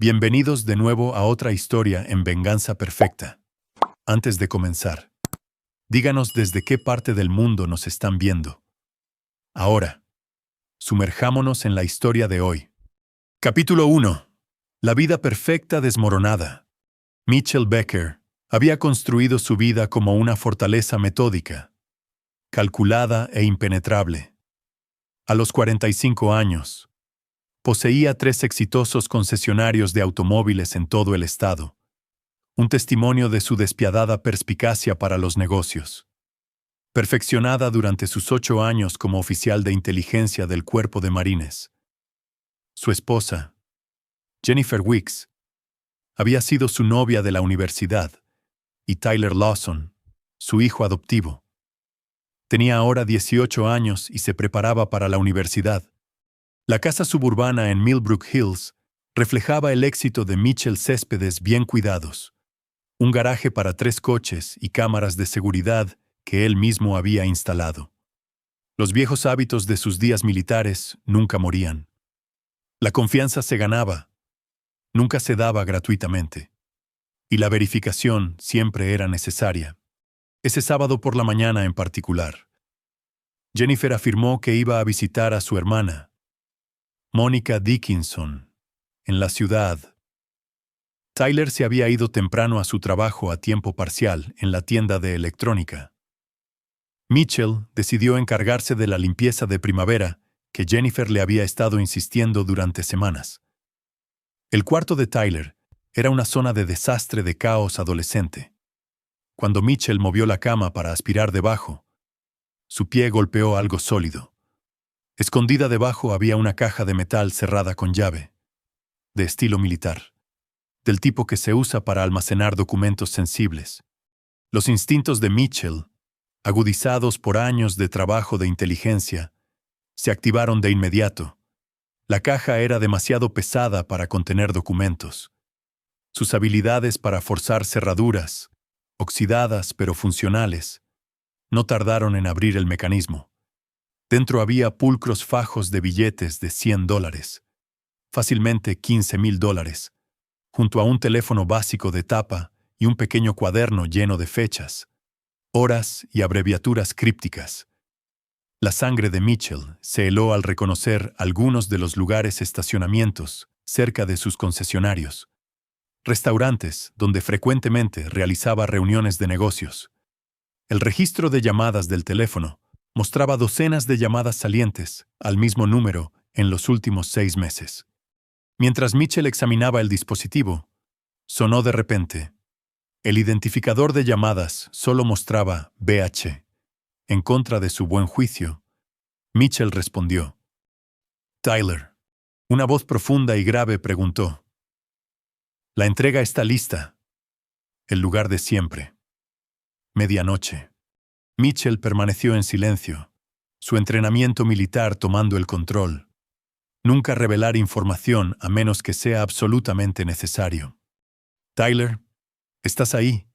Bienvenidos de nuevo a otra historia en Venganza Perfecta. Antes de comenzar, díganos desde qué parte del mundo nos están viendo. Ahora, sumerjámonos en la historia de hoy. Capítulo 1. La vida perfecta desmoronada. Mitchell Becker había construido su vida como una fortaleza metódica, calculada e impenetrable. A los 45 años, poseía 3 exitosos concesionarios de automóviles en todo el estado, un testimonio de su despiadada perspicacia para los negocios. Perfeccionada durante sus 8 años como oficial de inteligencia del Cuerpo de Marines. Su esposa, Jennifer Weeks, había sido su novia de la universidad, y Tyler Lawson, su hijo adoptivo. Tenía ahora 18 años y se preparaba para la universidad. La casa suburbana en Millbrook Hills reflejaba el éxito de Mitchell Céspedes bien cuidados, un garaje para 3 coches y cámaras de seguridad que él mismo había instalado. Los viejos hábitos de sus días militares nunca morían. La confianza se ganaba, nunca se daba gratuitamente, y la verificación siempre era necesaria. Ese sábado por la mañana en particular, Jennifer afirmó que iba a visitar a su hermana, Mónica Dickinson, en la ciudad. Tyler se había ido temprano a su trabajo a tiempo parcial en la tienda de electrónica. Mitchell decidió encargarse de la limpieza de primavera que Jennifer le había estado insistiendo durante semanas. El cuarto de Tyler era una zona de desastre de caos adolescente. Cuando Mitchell movió la cama para aspirar debajo, su pie golpeó algo sólido. Escondida debajo había una caja de metal cerrada con llave, de estilo militar, del tipo que se usa para almacenar documentos sensibles. Los instintos de Mitchell, agudizados por años de trabajo de inteligencia, se activaron de inmediato. La caja era demasiado pesada para contener documentos. Sus habilidades para forzar cerraduras, oxidadas pero funcionales, no tardaron en abrir el mecanismo. Dentro había pulcros fajos de billetes de $100, fácilmente $15,000, junto a un teléfono básico de tapa y un pequeño cuaderno lleno de fechas, horas y abreviaturas crípticas. La sangre de Mitchell se heló al reconocer algunos de los lugares estacionamientos cerca de sus concesionarios, restaurantes donde frecuentemente realizaba reuniones de negocios. El registro de llamadas del teléfono mostraba docenas de llamadas salientes al mismo número en los últimos 6 meses. Mientras Mitchell examinaba el dispositivo, sonó de repente. El identificador de llamadas solo mostraba BH. En contra de su buen juicio, Mitchell respondió. Tyler. Una voz profunda y grave preguntó. La entrega está lista. El lugar de siempre. Medianoche. Mitchell permaneció en silencio, su entrenamiento militar tomando el control. Nunca revelar información a menos que sea absolutamente necesario. Tyler, ¿estás ahí?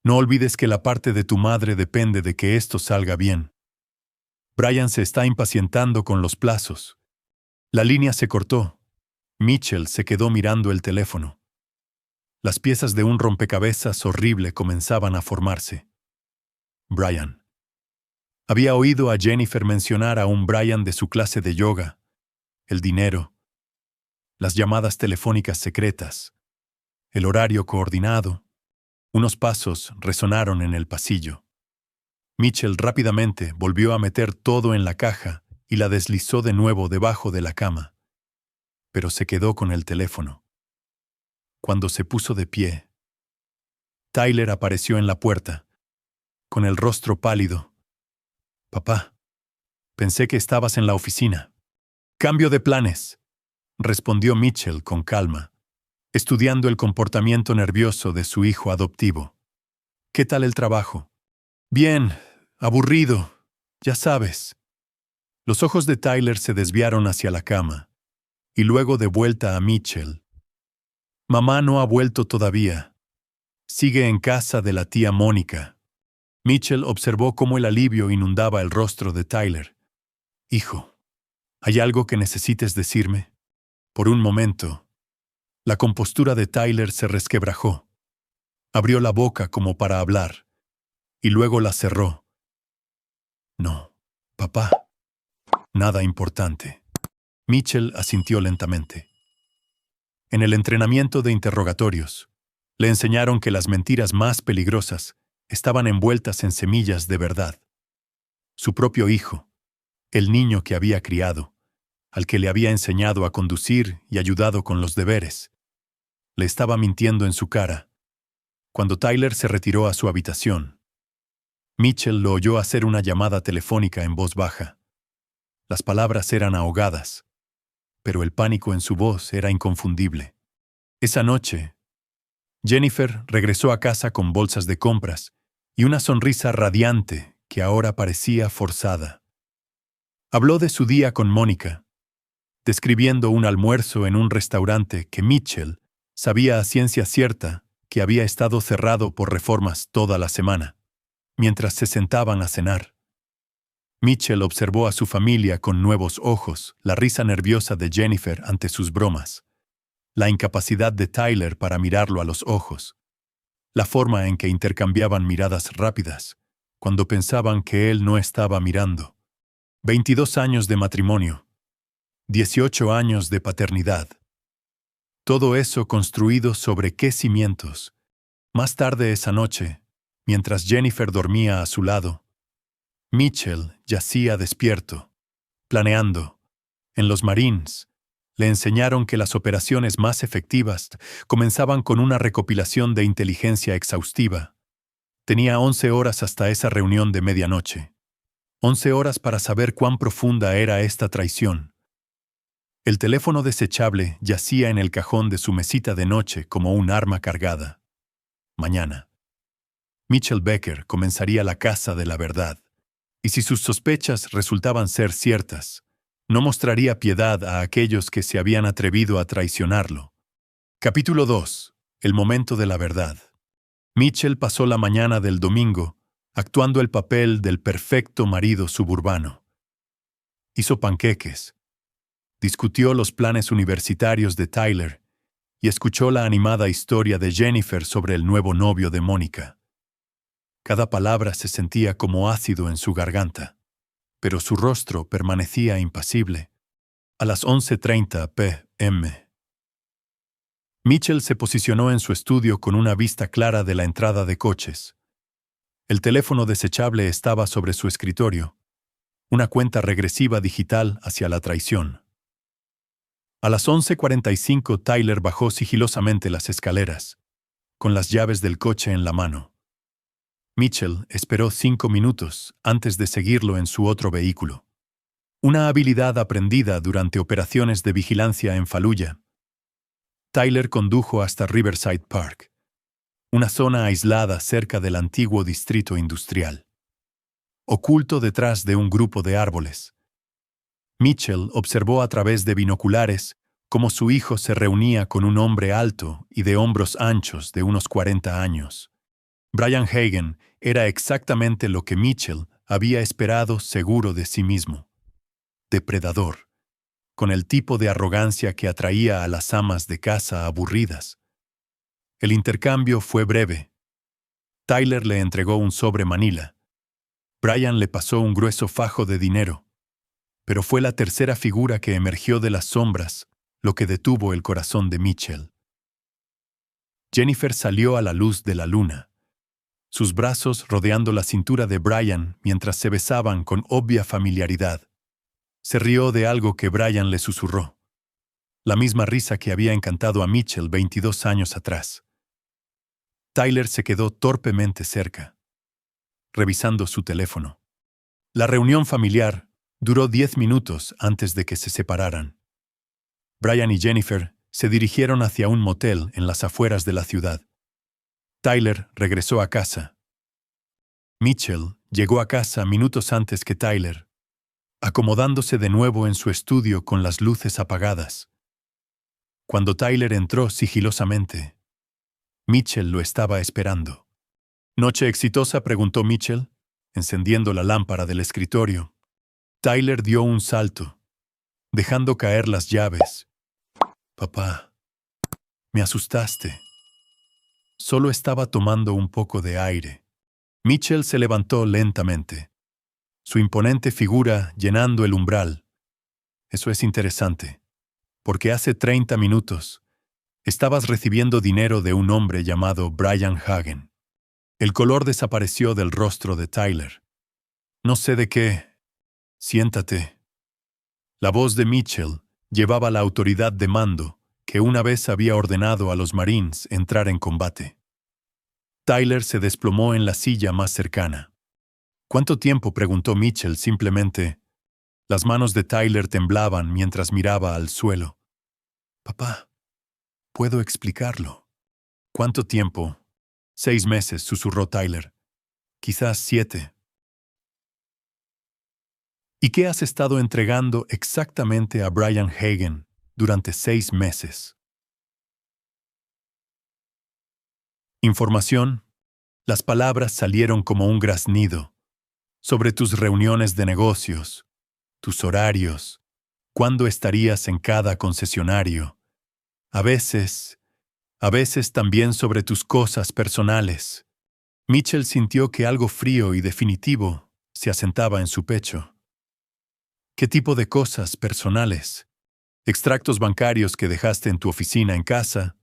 No olvides que la parte de tu madre depende de que esto salga bien. Brian se está impacientando con los plazos. La línea se cortó. Mitchell se quedó mirando el teléfono. Las piezas de un rompecabezas horrible comenzaban a formarse. Brian. Había oído a Jennifer mencionar a un Brian de su clase de yoga, el dinero, las llamadas telefónicas secretas, el horario coordinado. Unos pasos resonaron en el pasillo. Mitchell rápidamente volvió a meter todo en la caja y la deslizó de nuevo debajo de la cama, pero se quedó con el teléfono. Cuando se puso de pie, Tyler apareció en la puerta, con el rostro pálido. Papá, pensé que estabas en la oficina. Cambio de planes, respondió Mitchell con calma, estudiando el comportamiento nervioso de su hijo adoptivo. ¿Qué tal el trabajo? Bien, aburrido, ya sabes. Los ojos de Tyler se desviaron hacia la cama, y luego de vuelta a Mitchell. Mamá no ha vuelto todavía. Sigue en casa de la tía Mónica. Mitchell observó cómo el alivio inundaba el rostro de Tyler. Hijo, ¿hay algo que necesites decirme? Por un momento, La compostura de Tyler se resquebrajó. Abrió la boca como para hablar, y luego la cerró. No, papá. Nada importante. Mitchell asintió lentamente. En el entrenamiento de interrogatorios, le enseñaron que las mentiras más peligrosas estaban envueltas en semillas de verdad. Su propio hijo, el niño que había criado, al que le había enseñado a conducir y ayudado con los deberes, le estaba mintiendo en su cara. Cuando Tyler se retiró a su habitación, Mitchell lo oyó hacer una llamada telefónica en voz baja. Las palabras eran ahogadas, pero el pánico en su voz era inconfundible. Esa noche, Jennifer regresó a casa con bolsas de compras y una sonrisa radiante que ahora parecía forzada. Habló de su día con Mónica, describiendo un almuerzo en un restaurante que Mitchell sabía a ciencia cierta que había estado cerrado por reformas toda la semana. Mientras se sentaban a cenar, Mitchell observó a su familia con nuevos ojos, la risa nerviosa de Jennifer ante sus bromas, la incapacidad de Tyler para mirarlo a los ojos, la forma en que intercambiaban miradas rápidas, cuando pensaban que él no estaba mirando. 22 años de matrimonio, 18 años de paternidad. Todo eso construido sobre qué cimientos. Más tarde esa noche, mientras Jennifer dormía a su lado, Mitchell yacía despierto, planeando. En los Marines, le enseñaron que las operaciones más efectivas comenzaban con una recopilación de inteligencia exhaustiva. Tenía 11 horas hasta esa reunión de medianoche. 11 horas para saber cuán profunda era esta traición. El teléfono desechable yacía en el cajón de su mesita de noche como un arma cargada. Mañana, Mitchell Becker comenzaría la caza de la verdad. Y si sus sospechas resultaban ser ciertas, no mostraría piedad a aquellos que se habían atrevido a traicionarlo. Capítulo 2. El momento de la verdad. Mitchell pasó la mañana del domingo actuando el papel del perfecto marido suburbano. Hizo panqueques, discutió los planes universitarios de Tyler y escuchó la animada historia de Jennifer sobre el nuevo novio de Mónica. Cada palabra se sentía como ácido en su garganta, pero su rostro permanecía impasible. A las 11:30 p.m. Mitchell se posicionó en su estudio con una vista clara de la entrada de coches. El teléfono desechable estaba sobre su escritorio, una cuenta regresiva digital hacia la traición. A las 11:45 Tyler bajó sigilosamente las escaleras, con las llaves del coche en la mano. Mitchell esperó 5 minutos antes de seguirlo en su otro vehículo. Una habilidad aprendida durante operaciones de vigilancia en Fallujah. Tyler condujo hasta Riverside Park, una zona aislada cerca del antiguo distrito industrial. Oculto detrás de un grupo de árboles, Mitchell observó a través de binoculares cómo su hijo se reunía con un hombre alto y de hombros anchos de unos 40 años. Brian Hagen era exactamente lo que Mitchell había esperado, seguro de sí mismo. Depredador, con el tipo de arrogancia que atraía a las amas de casa aburridas. El intercambio fue breve. Tyler le entregó un sobre Manila. Brian le pasó un grueso fajo de dinero. Pero fue la tercera figura que emergió de las sombras lo que detuvo el corazón de Mitchell. Jennifer salió a la luz de la luna, sus brazos rodeando la cintura de Brian mientras se besaban con obvia familiaridad. Se rió de algo que Brian le susurró. La misma risa que había encantado a Mitchell 22 años atrás. Tyler se quedó torpemente cerca, revisando su teléfono. La reunión familiar duró 10 minutos antes de que se separaran. Brian y Jennifer se dirigieron hacia un motel en las afueras de la ciudad. Tyler regresó a casa. Mitchell llegó a casa minutos antes que Tyler, acomodándose de nuevo en su estudio con las luces apagadas. Cuando Tyler entró sigilosamente, Mitchell lo estaba esperando. ¿Noche exitosa?, preguntó Mitchell, encendiendo la lámpara del escritorio. Tyler dio un salto, dejando caer las llaves. Papá. Me asustaste. Solo estaba tomando un poco de aire. Mitchell se levantó lentamente, su imponente figura llenando el umbral. Eso es interesante, porque hace 30 minutos estabas recibiendo dinero de un hombre llamado Brian Hagen. El color desapareció del rostro de Tyler. No sé de qué. Siéntate. La voz de Mitchell llevaba la autoridad de mando que una vez había ordenado a los Marines entrar en combate. Tyler se desplomó en la silla más cercana. ¿Cuánto tiempo?, preguntó Mitchell simplemente. Las manos de Tyler temblaban mientras miraba al suelo. Papá, puedo explicarlo. ¿Cuánto tiempo? 6 meses, susurró Tyler. Quizás 7. ¿Y qué has estado entregando exactamente a Brian Hagen durante 6 meses? Información. Las palabras salieron como un graznido. Sobre tus reuniones de negocios, tus horarios, cuándo estarías en cada concesionario. A veces también sobre tus cosas personales. Mitchell sintió que algo frío y definitivo se asentaba en su pecho. ¿Qué tipo de cosas personales? Extractos bancarios que dejaste en tu oficina en casa,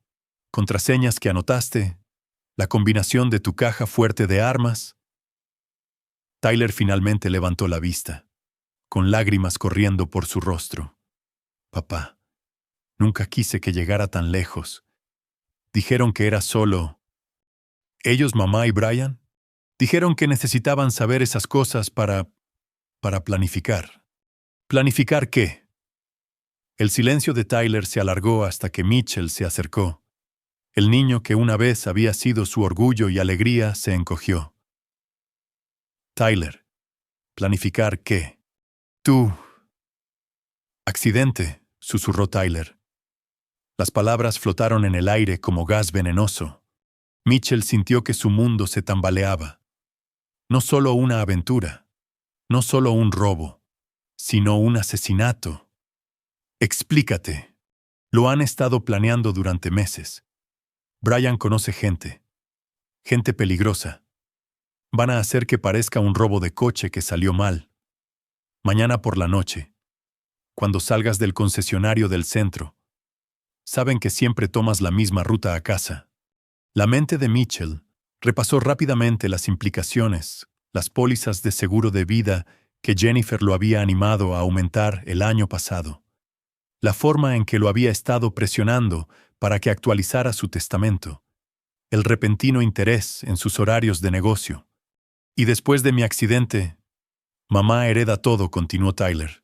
contraseñas que anotaste, la combinación de tu caja fuerte de armas. Tyler finalmente levantó la vista, con lágrimas corriendo por su rostro. Papá, nunca quise que llegara tan lejos. Dijeron que era solo... ¿Ellos, mamá y Brian? Dijeron que necesitaban saber esas cosas para planificar. ¿Planificar qué? El silencio de Tyler se alargó hasta que Mitchell se acercó. El niño que una vez había sido su orgullo y alegría se encogió. Tyler, ¿planificar qué? Tú. Accidente, susurró Tyler. Las palabras flotaron en el aire como gas venenoso. Mitchell sintió que su mundo se tambaleaba. No solo una aventura, no solo un robo, sino un asesinato. Explícate. Lo han estado planeando durante meses. Brian conoce gente peligrosa. Van a hacer que parezca un robo de coche que salió mal. Mañana por la noche, cuando salgas del concesionario del centro, saben que siempre tomas la misma ruta a casa. La mente de Mitchell repasó rápidamente las implicaciones, las pólizas de seguro de vida que Jennifer lo había animado a aumentar el año pasado, la forma en que lo había estado presionando para que actualizara su testamento, el repentino interés en sus horarios de negocio. Y después de mi accidente, mamá hereda todo, continuó Tyler.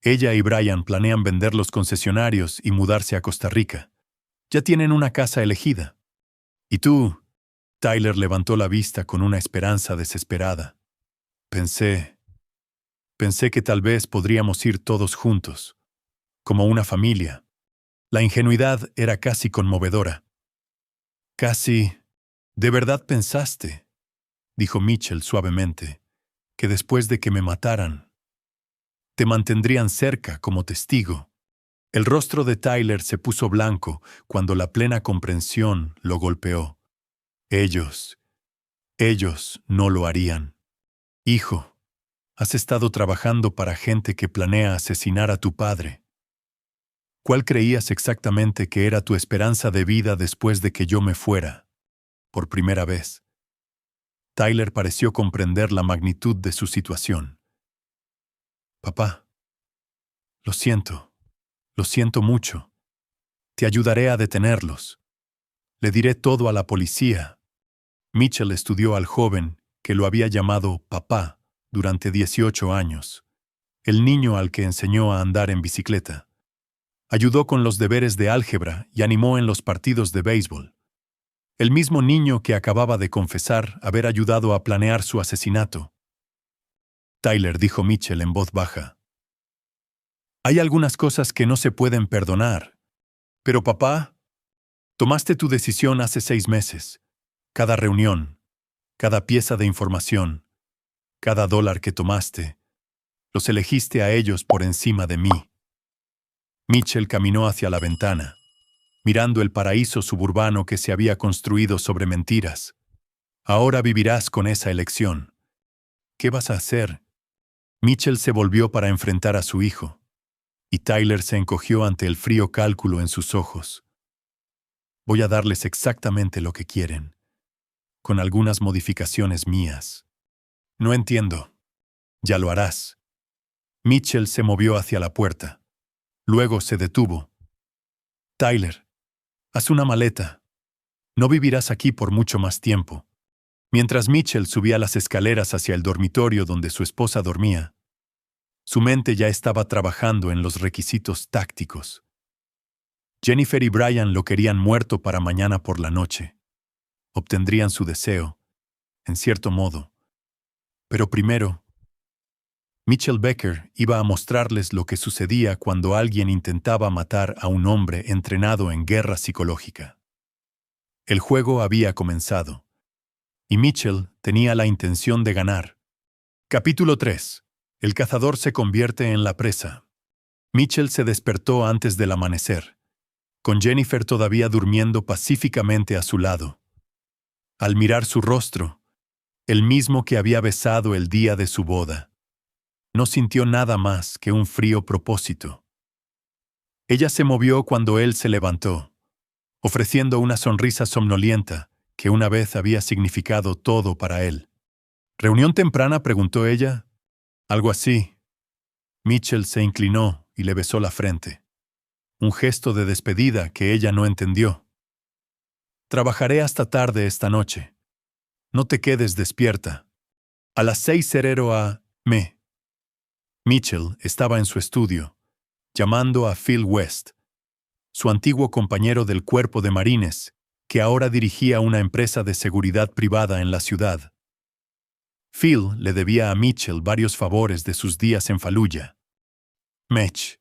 Ella y Brian planean vender los concesionarios y mudarse a Costa Rica. Ya tienen una casa elegida. ¿Y tú? Tyler levantó la vista con una esperanza desesperada. Pensé que tal vez podríamos ir todos juntos, como una familia. La ingenuidad era casi conmovedora. Casi... ¿De verdad pensaste? Dijo Mitchell suavemente, que después de que me mataran, te mantendrían cerca como testigo. El rostro de Tyler se puso blanco cuando la plena comprensión lo golpeó. Ellos no lo harían. Hijo, has estado trabajando para gente que planea asesinar a tu padre. ¿Cuál creías exactamente que era tu esperanza de vida después de que yo me fuera? Por primera vez. Tyler pareció comprender la magnitud de su situación. Papá, lo siento mucho. Te ayudaré a detenerlos. Le diré todo a la policía. Mitchell estudió al joven que lo había llamado papá durante 18 años, el niño al que enseñó a andar en bicicleta. Ayudó con los deberes de álgebra y animó en los partidos de béisbol. El mismo niño que acababa de confesar haber ayudado a planear su asesinato. Tyler, dijo Mitchell en voz baja. Hay algunas cosas que no se pueden perdonar. Pero papá, tomaste tu decisión hace 6 meses. Cada reunión, cada pieza de información, cada dólar que tomaste, los elegiste a ellos por encima de mí. Mitchell caminó hacia la ventana. mirando el paraíso suburbano que se había construido sobre mentiras. Ahora vivirás con esa elección. ¿Qué vas a hacer? Mitchell se volvió para enfrentar a su hijo, y Tyler se encogió ante el frío cálculo en sus ojos. Voy a darles exactamente lo que quieren, con algunas modificaciones mías. No entiendo. Ya lo harás. Mitchell se movió hacia la puerta. Luego se detuvo. Tyler, haz una maleta. No vivirás aquí por mucho más tiempo. Mientras Mitchell subía las escaleras hacia el dormitorio donde su esposa dormía, su mente ya estaba trabajando en los requisitos tácticos. Jennifer y Brian lo querían muerto para mañana por la noche. Obtendrían su deseo, en cierto modo. Pero primero, Mitchell Becker iba a mostrarles lo que sucedía cuando alguien intentaba matar a un hombre entrenado en guerra psicológica. El juego había comenzado, y Mitchell tenía la intención de ganar. Capítulo 3. El cazador se convierte en la presa. Mitchell se despertó antes del amanecer, con Jennifer todavía durmiendo pacíficamente a su lado. Al mirar su rostro, el mismo que había besado el día de su boda, no sintió nada más que un frío propósito. Ella se movió cuando él se levantó, ofreciendo una sonrisa somnolienta que una vez había significado todo para él. ¿Reunión temprana?, preguntó ella. Algo así. Mitchell se inclinó y le besó la frente. Un gesto de despedida que ella no entendió. Trabajaré hasta tarde esta noche. No te quedes despierta. A las 6 cerero a.m. Mitchell estaba en su estudio, llamando a Phil West, su antiguo compañero del cuerpo de marines, que ahora dirigía una empresa de seguridad privada en la ciudad. Phil le debía a Mitchell varios favores de sus días en Fallujah. Mitch.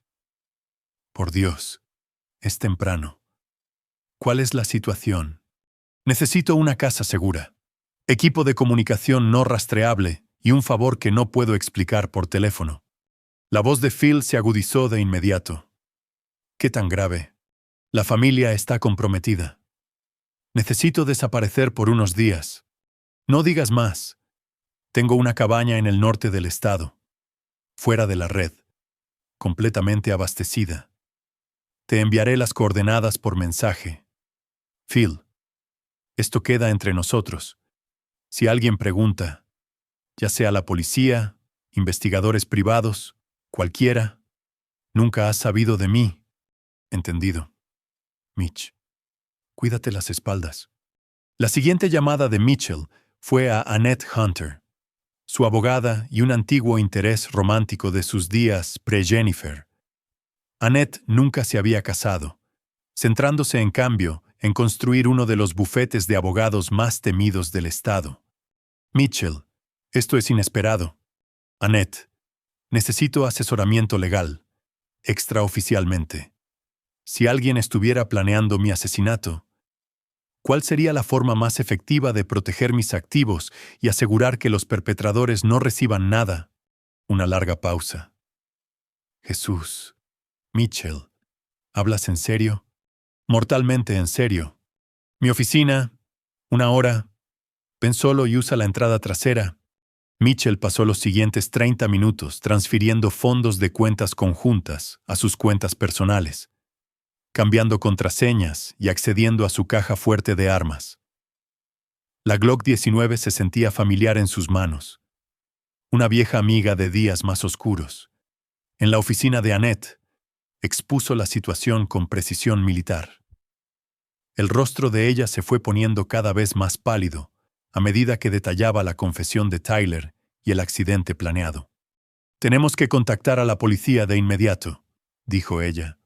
Por Dios, es temprano. ¿Cuál es la situación? Necesito una casa segura, equipo de comunicación no rastreable y un favor que no puedo explicar por teléfono. La voz de Phil se agudizó de inmediato. ¿Qué tan grave? La familia está comprometida. Necesito desaparecer por unos días. No digas más. Tengo una cabaña en el norte del estado, fuera de la red, completamente abastecida. Te enviaré las coordenadas por mensaje. Phil, esto queda entre nosotros. Si alguien pregunta, ya sea la policía, investigadores privados, cualquiera, nunca has sabido de mí. ¿Entendido? Mitch, cuídate las espaldas. La siguiente llamada de Mitchell fue a Annette Hunter, su abogada y un antiguo interés romántico de sus días pre-Jennifer. Annette nunca se había casado, centrándose en cambio en construir uno de los bufetes de abogados más temidos del estado. Mitchell, esto es inesperado. Annette, necesito asesoramiento legal, extraoficialmente. Si alguien estuviera planeando mi asesinato, ¿cuál sería la forma más efectiva de proteger mis activos y asegurar que los perpetradores no reciban nada? Una larga pausa. Jesús. Mitchell, ¿hablas en serio? Mortalmente en serio. Mi oficina, 1 hora. Ven solo y usa la entrada trasera. Mitchell pasó los siguientes 30 minutos transfiriendo fondos de cuentas conjuntas a sus cuentas personales, cambiando contraseñas y accediendo a su caja fuerte de armas. La Glock 19 se sentía familiar en sus manos, una vieja amiga de días más oscuros. En la oficina de Annette, expuso la situación con precisión militar. El rostro de ella se fue poniendo cada vez más pálido a medida que detallaba la confesión de Tyler y el accidente planeado. «Tenemos que contactar a la policía de inmediato», dijo ella.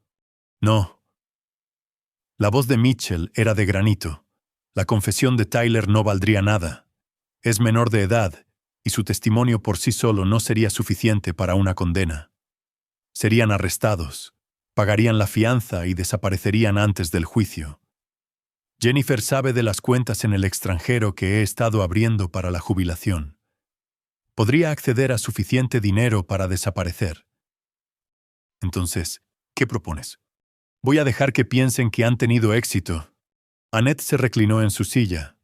«No». La voz de Mitchell era de granito. La confesión de Tyler no valdría nada. Es menor de edad, y su testimonio por sí solo no sería suficiente para una condena. Serían arrestados, pagarían la fianza y desaparecerían antes del juicio. Jennifer sabe de las cuentas en el extranjero que he estado abriendo para la jubilación. Podría acceder a suficiente dinero para desaparecer. Entonces, ¿qué propones? Voy a dejar que piensen que han tenido éxito. Annette se reclinó en su silla.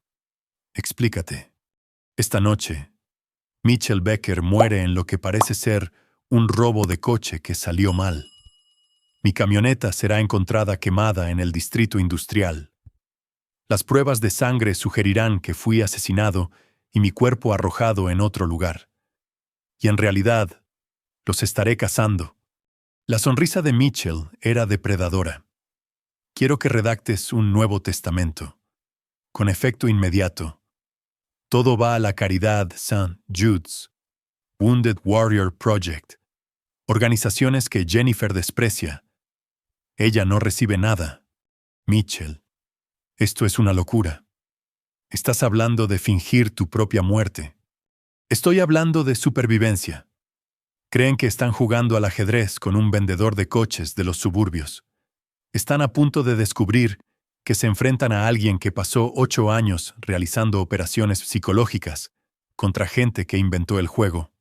Explícate. Esta noche, Mitchell Becker muere en lo que parece ser un robo de coche que salió mal. Mi camioneta será encontrada quemada en el distrito industrial. Las pruebas de sangre sugerirán que fui asesinado y mi cuerpo arrojado en otro lugar. Y en realidad, los estaré cazando. La sonrisa de Mitchell era depredadora. Quiero que redactes un Nuevo Testamento. Con efecto inmediato. Todo va a la caridad St. Jude's, Wounded Warrior Project, organizaciones que Jennifer desprecia. Ella no recibe nada. Mitchell, esto es una locura. Estás hablando de fingir tu propia muerte. Estoy hablando de supervivencia. Creen que están jugando al ajedrez con un vendedor de coches de los suburbios. Están a punto de descubrir que se enfrentan a alguien que pasó 8 años realizando operaciones psicológicas contra gente que inventó el juego.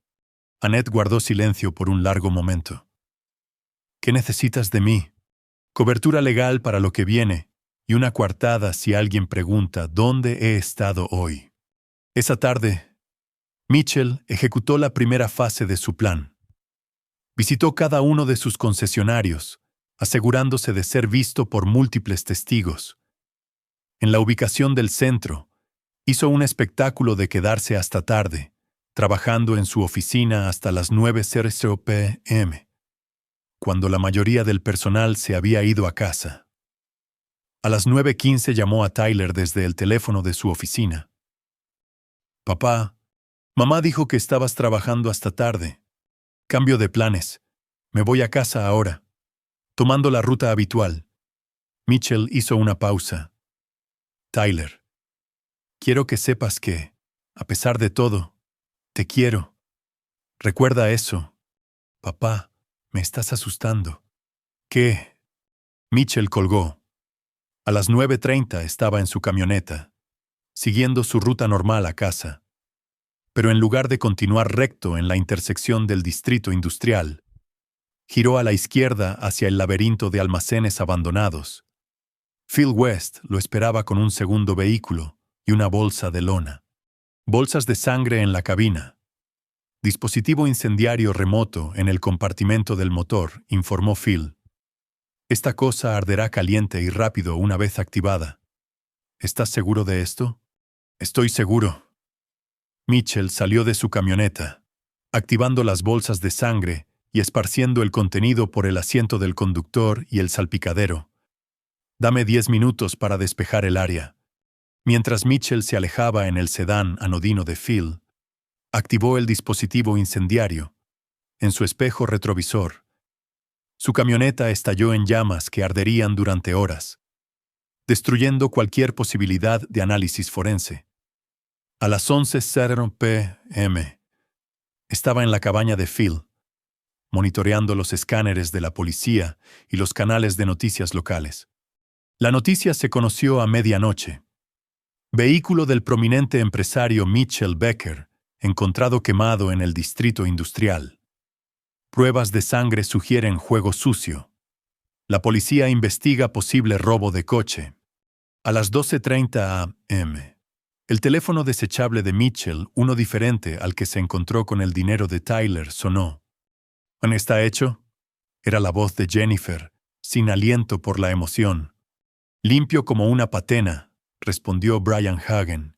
Annette guardó silencio por un largo momento. ¿Qué necesitas de mí? Cobertura legal para lo que viene y una coartada si alguien pregunta dónde he estado hoy. Esa tarde, Mitchell ejecutó la primera fase de su plan. Visitó cada uno de sus concesionarios, asegurándose de ser visto por múltiples testigos. En la ubicación del centro, hizo un espectáculo de quedarse hasta tarde, trabajando en su oficina hasta las 9:00 p.m., cuando la mayoría del personal se había ido a casa. A las 9:15 llamó a Tyler desde el teléfono de su oficina. «Papá, mamá dijo que estabas trabajando hasta tarde. Cambio de planes. Me voy a casa ahora. Tomando la ruta habitual». Mitchell hizo una pausa. «Tyler, quiero que sepas que, a pesar de todo, te quiero. Recuerda eso. Papá, me estás asustando». «¿Qué?» Mitchell colgó. A las 9:30 estaba en su camioneta, siguiendo su ruta normal a casa. Pero en lugar de continuar recto en la intersección del distrito industrial, giró a la izquierda hacia el laberinto de almacenes abandonados. Phil West lo esperaba con un segundo vehículo y una bolsa de lona. Bolsas de sangre en la cabina. Dispositivo incendiario remoto en el compartimento del motor, informó Phil. Esta cosa arderá caliente y rápido una vez activada. ¿Estás seguro de esto? Estoy seguro. Mitchell salió de su camioneta, activando las bolsas de sangre y esparciendo el contenido por el asiento del conductor y el salpicadero. Dame 10 minutos para despejar el área. Mientras Mitchell se alejaba en el sedán anodino de Phil, activó el dispositivo incendiario. En su espejo retrovisor, su camioneta estalló en llamas que arderían durante horas, destruyendo cualquier posibilidad de análisis forense. A las 11:00 p.m., estaba en la cabaña de Phil, monitoreando los escáneres de la policía y los canales de noticias locales. La noticia se conoció a medianoche. Vehículo del prominente empresario Mitchell Becker, encontrado quemado en el distrito industrial. Pruebas de sangre sugieren juego sucio. La policía investiga posible robo de coche. A las 12:30 a.m., el teléfono desechable de Mitchell, uno diferente al que se encontró con el dinero de Tyler, sonó. ¿En está hecho? Era la voz de Jennifer, sin aliento por la emoción. Limpio como una patena, respondió Brian Hagen.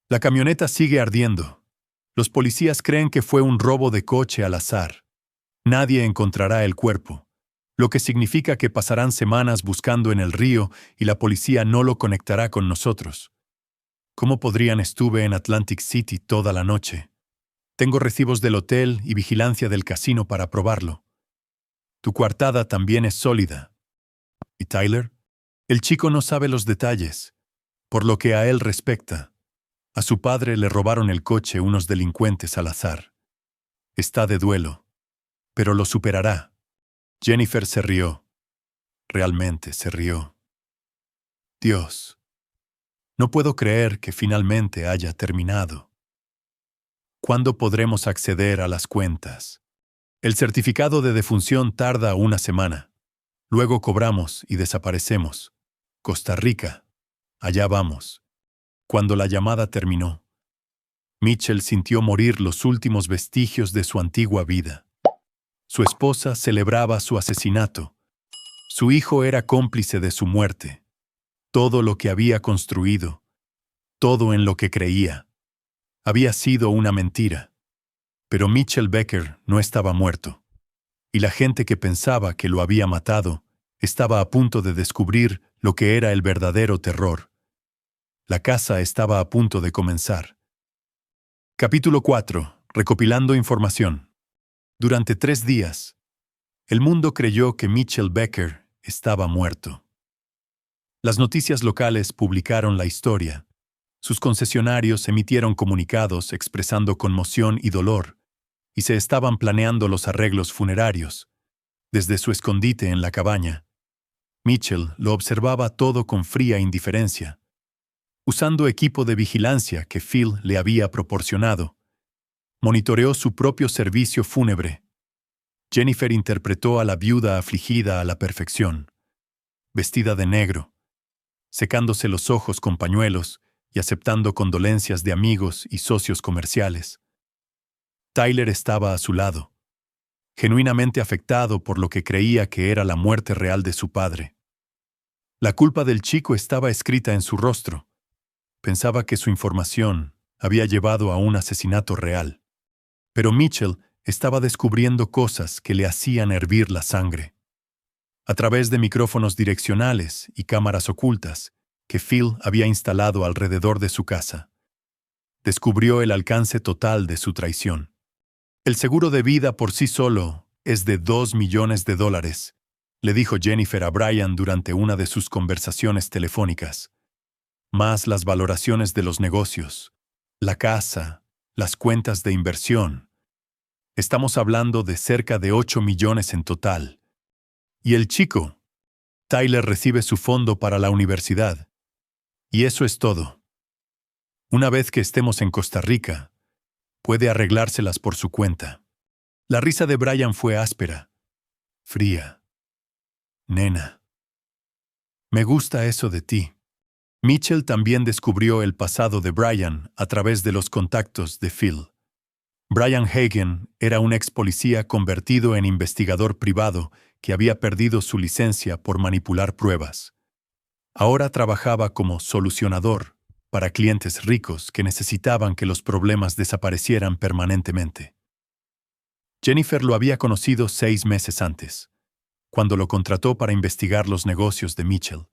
La camioneta sigue ardiendo. Los policías creen que fue un robo de coche al azar. Nadie encontrará el cuerpo, lo que significa que pasarán semanas buscando en el río y la policía no lo conectará con nosotros. ¿Cómo podrían? Estuve en Atlantic City toda la noche. Tengo recibos del hotel y vigilancia del casino para probarlo. Tu coartada también es sólida. ¿Y Tyler? El chico no sabe los detalles. Por lo que a él respecta, a su padre le robaron el coche unos delincuentes al azar. Está de duelo, pero lo superará. Jennifer se rió. Realmente se rió. Dios, no puedo creer que finalmente haya terminado. ¿Cuándo podremos acceder a las cuentas? El certificado de defunción tarda una semana. Luego cobramos y desaparecemos. Costa Rica. Allá vamos. Cuando la llamada terminó, Mitchell sintió morir los últimos vestigios de su antigua vida. Su esposa celebraba su asesinato. Su hijo era cómplice de su muerte. Todo lo que había construido, todo en lo que creía, había sido una mentira. Pero Mitchell Becker no estaba muerto. Y la gente que pensaba que lo había matado estaba a punto de descubrir lo que era el verdadero terror. La caza estaba a punto de comenzar. Capítulo 4. Recopilando información. Durante 3 días, el mundo creyó que Mitchell Becker estaba muerto. Las noticias locales publicaron la historia. Sus concesionarios emitieron comunicados expresando conmoción y dolor, y se estaban planeando los arreglos funerarios. Desde su escondite en la cabaña, Mitchell lo observaba todo con fría indiferencia. Usando equipo de vigilancia que Phil le había proporcionado, monitoreó su propio servicio fúnebre. Jennifer interpretó a la viuda afligida a la perfección, vestida de negro, secándose los ojos con pañuelos y aceptando condolencias de amigos y socios comerciales. Tyler estaba a su lado, genuinamente afectado por lo que creía que era la muerte real de su padre. La culpa del chico estaba escrita en su rostro. Pensaba que su información había llevado a un asesinato real. Pero Mitchell estaba descubriendo cosas que le hacían hervir la sangre. A través de micrófonos direccionales y cámaras ocultas que Phil había instalado alrededor de su casa, descubrió el alcance total de su traición. El seguro de vida por sí solo es de $2 millones, le dijo Jennifer a Brian durante una de sus conversaciones telefónicas. Más las valoraciones de los negocios, la casa, las cuentas de inversión. Estamos hablando de cerca de 8 millones en total. Y el chico, Tyler, recibe su fondo para la universidad. Y eso es todo. Una vez que estemos en Costa Rica, puede arreglárselas por su cuenta. La risa de Brian fue áspera, fría. Nena, me gusta eso de ti. Mitchell también descubrió el pasado de Brian a través de los contactos de Phil. Brian Hagen era un ex policía convertido en investigador privado que había perdido su licencia por manipular pruebas. Ahora trabajaba como solucionador para clientes ricos que necesitaban que los problemas desaparecieran permanentemente. Jennifer lo había conocido 6 meses antes, cuando lo contrató para investigar los negocios de Mitchell,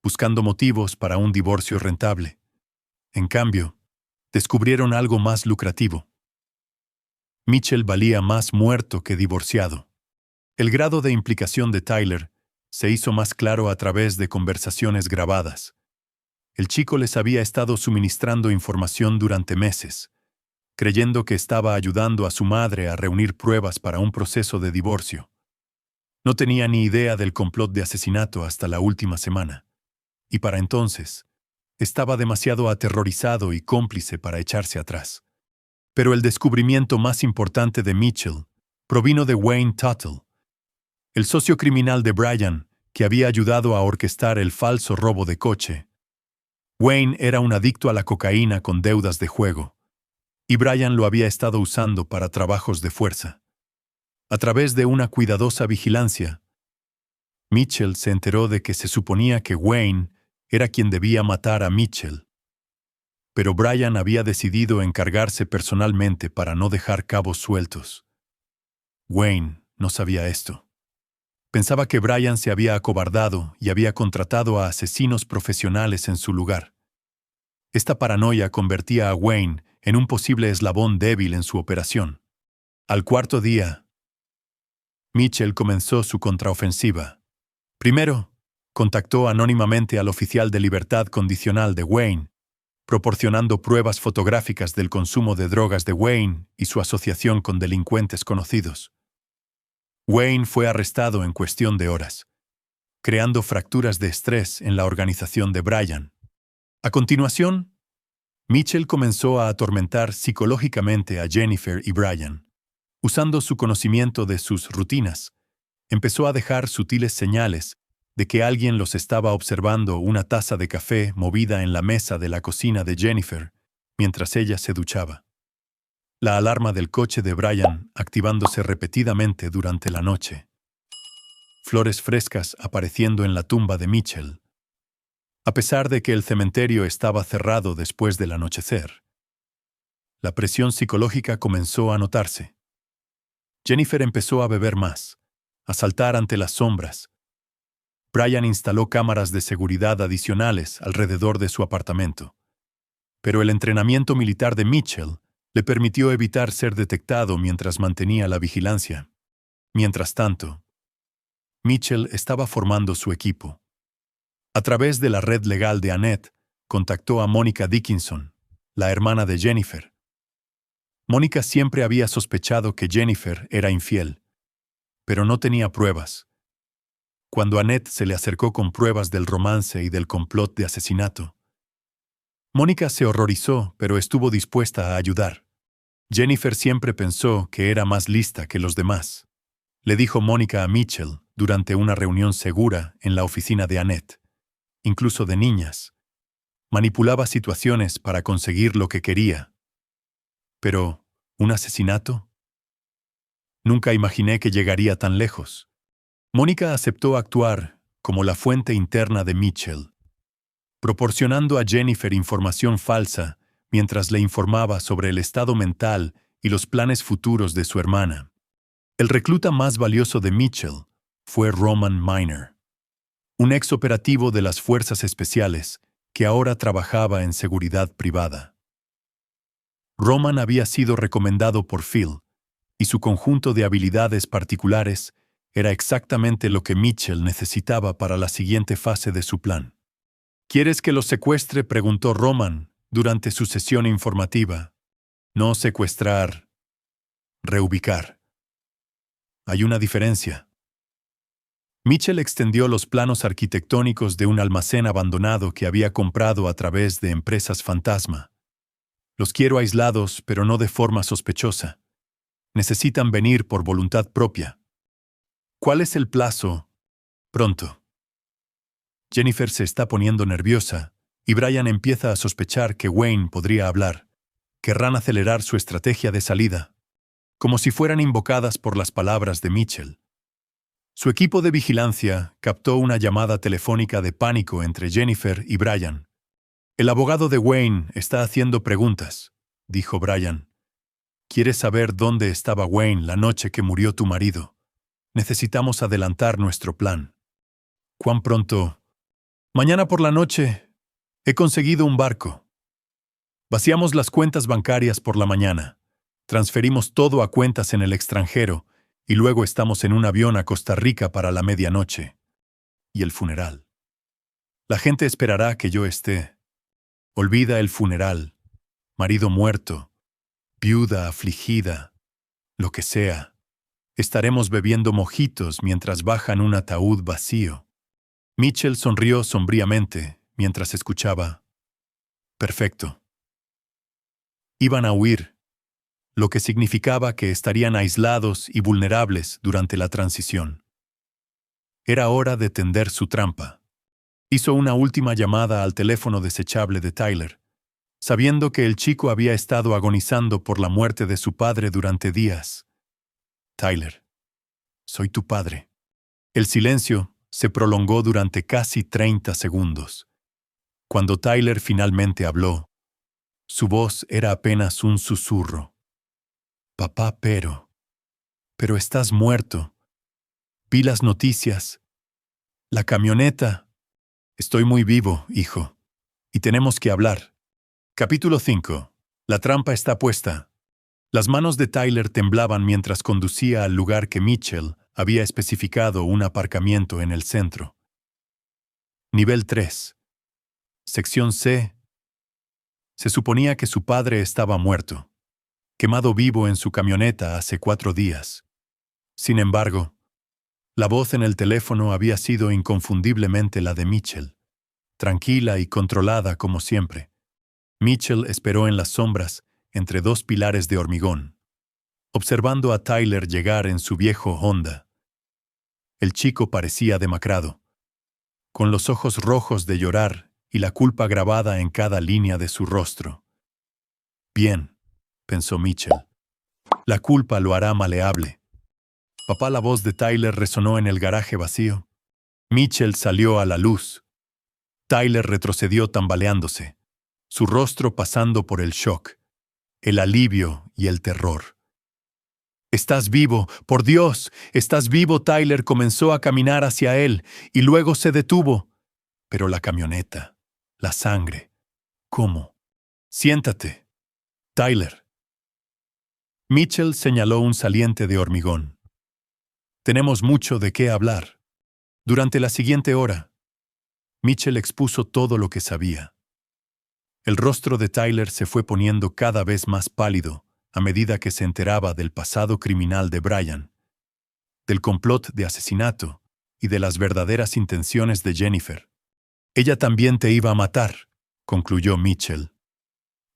buscando motivos para un divorcio rentable. En cambio, descubrieron algo más lucrativo. Mitchell valía más muerto que divorciado. El grado de implicación de Tyler se hizo más claro a través de conversaciones grabadas. El chico les había estado suministrando información durante meses, creyendo que estaba ayudando a su madre a reunir pruebas para un proceso de divorcio. No tenía ni idea del complot de asesinato hasta la última semana. Y para entonces, estaba demasiado aterrorizado y cómplice para echarse atrás. Pero el descubrimiento más importante de Mitchell provino de Wayne Tuttle, el socio criminal de Brian, que había ayudado a orquestar el falso robo de coche. Wayne era un adicto a la cocaína con deudas de juego, y Brian lo había estado usando para trabajos de fuerza. A través de una cuidadosa vigilancia, Mitchell se enteró de que se suponía que Wayne era quien debía matar a Mitchell. Pero Brian había decidido encargarse personalmente para no dejar cabos sueltos. Wayne no sabía esto. Pensaba que Brian se había acobardado y había contratado a asesinos profesionales en su lugar. Esta paranoia convertía a Wayne en un posible eslabón débil en su operación. Al cuarto día, Mitchell comenzó su contraofensiva. Primero, contactó anónimamente al oficial de libertad condicional de Wayne, proporcionando pruebas fotográficas del consumo de drogas de Wayne y su asociación con delincuentes conocidos. Wayne fue arrestado en cuestión de horas, creando fracturas de estrés en la organización de Brian. A continuación, Mitchell comenzó a atormentar psicológicamente a Jennifer y Brian, usando su conocimiento de sus rutinas, Empezó a dejar sutiles señales de que alguien los estaba observando una taza de café movida en la mesa de la cocina de Jennifer mientras ella se duchaba. La alarma del coche de Brian activándose repetidamente durante la noche. Flores frescas apareciendo en la tumba de Mitchell. A pesar de que el cementerio estaba cerrado después del anochecer. La presión psicológica comenzó a notarse. Jennifer empezó a beber más, a saltar ante las sombras. Brian instaló cámaras de seguridad adicionales alrededor de su apartamento. Pero el entrenamiento militar de Mitchell le permitió evitar ser detectado mientras mantenía la vigilancia. Mientras tanto, Mitchell estaba formando su equipo. A través de la red legal de Annette, contactó a Monica Dickinson, la hermana de Jennifer. Mónica siempre había sospechado que Jennifer era infiel, pero no tenía pruebas. Cuando Annette se le acercó con pruebas del romance y del complot de asesinato, Mónica se horrorizó, pero estuvo dispuesta a ayudar. Jennifer siempre pensó que era más lista que los demás, le dijo Mónica a Mitchell durante una reunión segura en la oficina de Annette, incluso de niñas. Manipulaba situaciones para conseguir lo que quería. Pero, ¿un asesinato? Nunca imaginé que llegaría tan lejos. Mónica aceptó actuar como la fuente interna de Mitchell, proporcionando a Jennifer información falsa mientras le informaba sobre el estado mental y los planes futuros de su hermana. El recluta más valioso de Mitchell fue Roman Miner, un ex operativo de las Fuerzas Especiales que ahora trabajaba en seguridad privada. Roman había sido recomendado por Phil, y su conjunto de habilidades particulares era exactamente lo que Mitchell necesitaba para la siguiente fase de su plan. ¿Quieres que los secuestre?, preguntó Roman durante su sesión informativa. No secuestrar, reubicar. Hay una diferencia. Mitchell extendió los planos arquitectónicos de un almacén abandonado que había comprado a través de empresas fantasma. Los quiero aislados, pero no de forma sospechosa. Necesitan venir por voluntad propia. ¿Cuál es el plazo? Pronto. Jennifer se está poniendo nerviosa y Brian empieza a sospechar que Wayne podría hablar. Querrán acelerar su estrategia de salida, como si fueran invocadas por las palabras de Mitchell. Su equipo de vigilancia captó una llamada telefónica de pánico entre Jennifer y Brian. El abogado de Wayne está haciendo preguntas, dijo Brian. ¿Quieres saber dónde estaba Wayne la noche que murió tu marido? Necesitamos adelantar nuestro plan. ¿Cuán pronto? Mañana por la noche. He conseguido un barco. Vaciamos las cuentas bancarias por la mañana. Transferimos todo a cuentas en el extranjero y luego estamos en un avión a Costa Rica para la medianoche. Y el funeral. La gente esperará que yo esté. Olvida el funeral. Marido muerto. Viuda afligida. Lo que sea. Estaremos bebiendo mojitos mientras bajan un ataúd vacío. Mitchell sonrió sombríamente mientras escuchaba. Perfecto. Iban a huir, lo que significaba que estarían aislados y vulnerables durante la transición. Era hora de tender su trampa. Hizo una última llamada al teléfono desechable de Tyler, sabiendo que el chico había estado agonizando por la muerte de su padre durante días. Tyler, soy tu padre. El silencio se prolongó durante casi 30 segundos. Cuando Tyler finalmente habló, su voz era apenas un susurro. Papá, pero estás muerto. Vi las noticias. La camioneta. Estoy muy vivo, hijo. Y tenemos que hablar. Capítulo 5. La trampa está puesta. Las manos de Tyler temblaban mientras conducía al lugar que Mitchell había especificado, un aparcamiento en el centro. Nivel 3. Sección C. Se suponía que su padre estaba muerto, quemado vivo en su camioneta hace 4 días. Sin embargo, la voz en el teléfono había sido inconfundiblemente la de Mitchell, tranquila y controlada como siempre. Mitchell esperó en las sombras, entre 2 pilares de hormigón, observando a Tyler llegar en su viejo Honda. El chico parecía demacrado, con los ojos rojos de llorar y la culpa grabada en cada línea de su rostro. Bien, pensó Mitchell. La culpa lo hará maleable. Papá, la voz de Tyler resonó en el garaje vacío. Mitchell salió a la luz. Tyler retrocedió tambaleándose, su rostro pasando por el shock, el alivio y el terror. «¡Estás vivo! ¡Por Dios! ¡Estás vivo!» Tyler comenzó a caminar hacia él y luego se detuvo. Pero la camioneta, la sangre. ¿Cómo? «Siéntate, Tyler». Mitchell señaló un saliente de hormigón. «Tenemos mucho de qué hablar. Durante la siguiente hora». Mitchell expuso todo lo que sabía. El rostro de Tyler se fue poniendo cada vez más pálido a medida que se enteraba del pasado criminal de Brian, del complot de asesinato y de las verdaderas intenciones de Jennifer. «Ella también te iba a matar», concluyó Mitchell.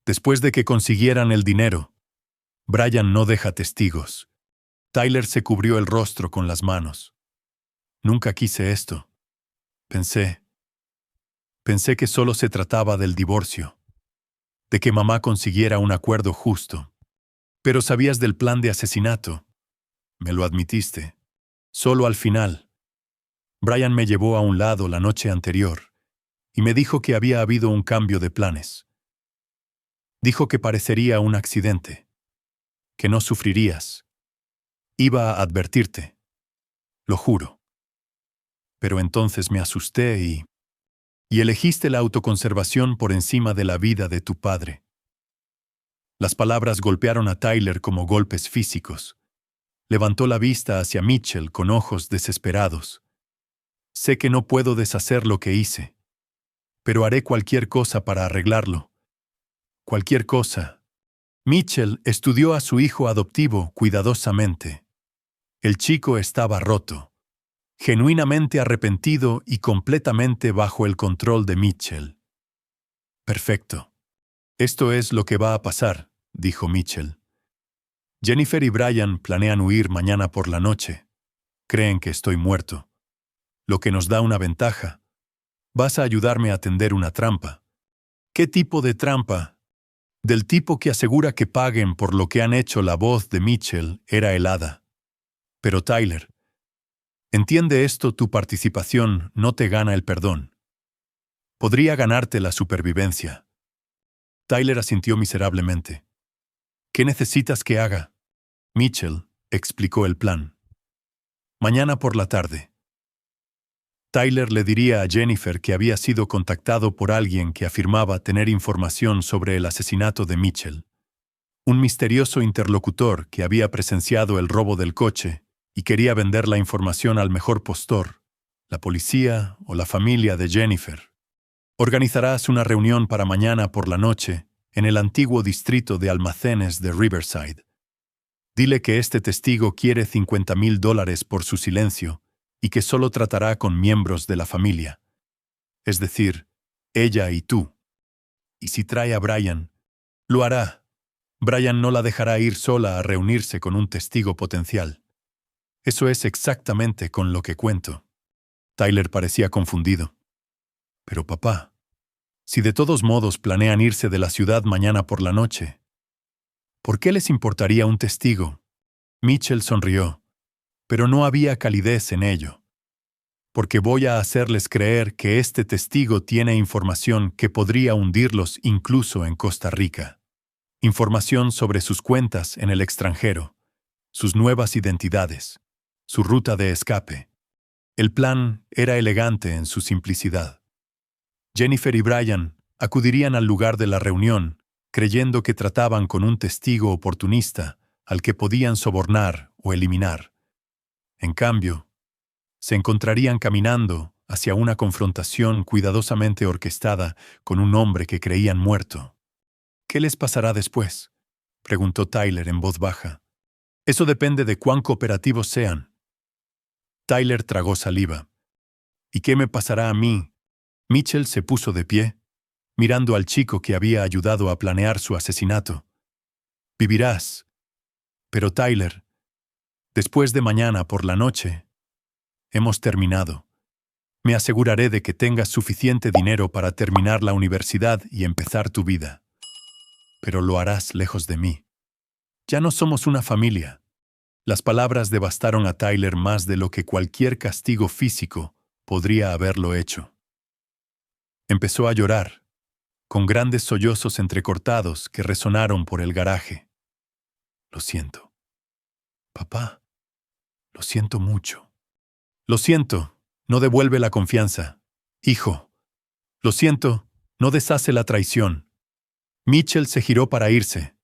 «Después de que consiguieran el dinero». «Brian no deja testigos». Tyler se cubrió el rostro con las manos. «Nunca quise esto. Pensé que solo se trataba del divorcio, de que mamá consiguiera un acuerdo justo. Pero sabías del plan de asesinato. Me lo admitiste. Solo al final. Brian me llevó a un lado la noche anterior y me dijo que había habido un cambio de planes. Dijo que parecería un accidente, que no sufrirías. Iba a advertirte. Lo juro. Pero entonces me asusté y elegiste la autoconservación por encima de la vida de tu padre». Las palabras golpearon a Tyler como golpes físicos. Levantó la vista hacia Mitchell con ojos desesperados. «Sé que no puedo deshacer lo que hice, pero haré cualquier cosa para arreglarlo. Cualquier cosa». Mitchell estudió a su hijo adoptivo cuidadosamente. El chico estaba roto, genuinamente arrepentido y completamente bajo el control de Mitchell. «Perfecto. Esto es lo que va a pasar», dijo Mitchell. «Jennifer y Brian planean huir mañana por la noche. Creen que estoy muerto, lo que nos da una ventaja. Vas a ayudarme a tender una trampa». «¿Qué tipo de trampa?» «Del tipo que asegura que paguen por lo que han hecho». La voz de Mitchell era helada. «Pero Tyler, entiende esto, tu participación no te gana el perdón. Podría ganarte la supervivencia». Tyler asintió miserablemente. «¿Qué necesitas que haga?» Mitchell explicó el plan. «Mañana por la tarde». Tyler le diría a Jennifer que había sido contactado por alguien que afirmaba tener información sobre el asesinato de Mitchell. Un misterioso interlocutor que había presenciado el robo del coche y quería vender la información al mejor postor, la policía o la familia de Jennifer. «Organizarás una reunión para mañana por la noche en el antiguo distrito de almacenes de Riverside. Dile que este testigo quiere $50,000 por su silencio y que solo tratará con miembros de la familia. Es decir, ella y tú. Y si trae a Brian, lo hará. Brian no la dejará ir sola a reunirse con un testigo potencial. Eso es exactamente con lo que cuento». Tyler parecía confundido. «Pero papá, si de todos modos planean irse de la ciudad mañana por la noche, ¿por qué les importaría un testigo?» Mitchell sonrió, pero no había calidez en ello. «Porque voy a hacerles creer que este testigo tiene información que podría hundirlos incluso en Costa Rica. Información sobre sus cuentas en el extranjero, sus nuevas identidades, su ruta de escape». El plan era elegante en su simplicidad. Jennifer y Brian acudirían al lugar de la reunión, creyendo que trataban con un testigo oportunista al que podían sobornar o eliminar. En cambio, se encontrarían caminando hacia una confrontación cuidadosamente orquestada con un hombre que creían muerto. «¿Qué les pasará después?», preguntó Tyler en voz baja. «Eso depende de cuán cooperativos sean». Tyler tragó saliva. «¿Y qué me pasará a mí?». Mitchell se puso de pie, mirando al chico que había ayudado a planear su asesinato. «Vivirás. Pero Tyler, después de mañana por la noche, Hemos terminado. Me aseguraré de que tengas suficiente dinero para terminar la universidad y empezar tu vida. Pero lo harás lejos de mí. Ya no somos una familia. Las palabras devastaron a Tyler más de lo que cualquier castigo físico podría haberlo hecho. Empezó a llorar, con grandes sollozos entrecortados que resonaron por el garaje. Lo siento. Papá, lo siento mucho. Lo siento, no devuelve la confianza. Hijo, lo siento, no deshace la traición. Mitchell se giró para irse.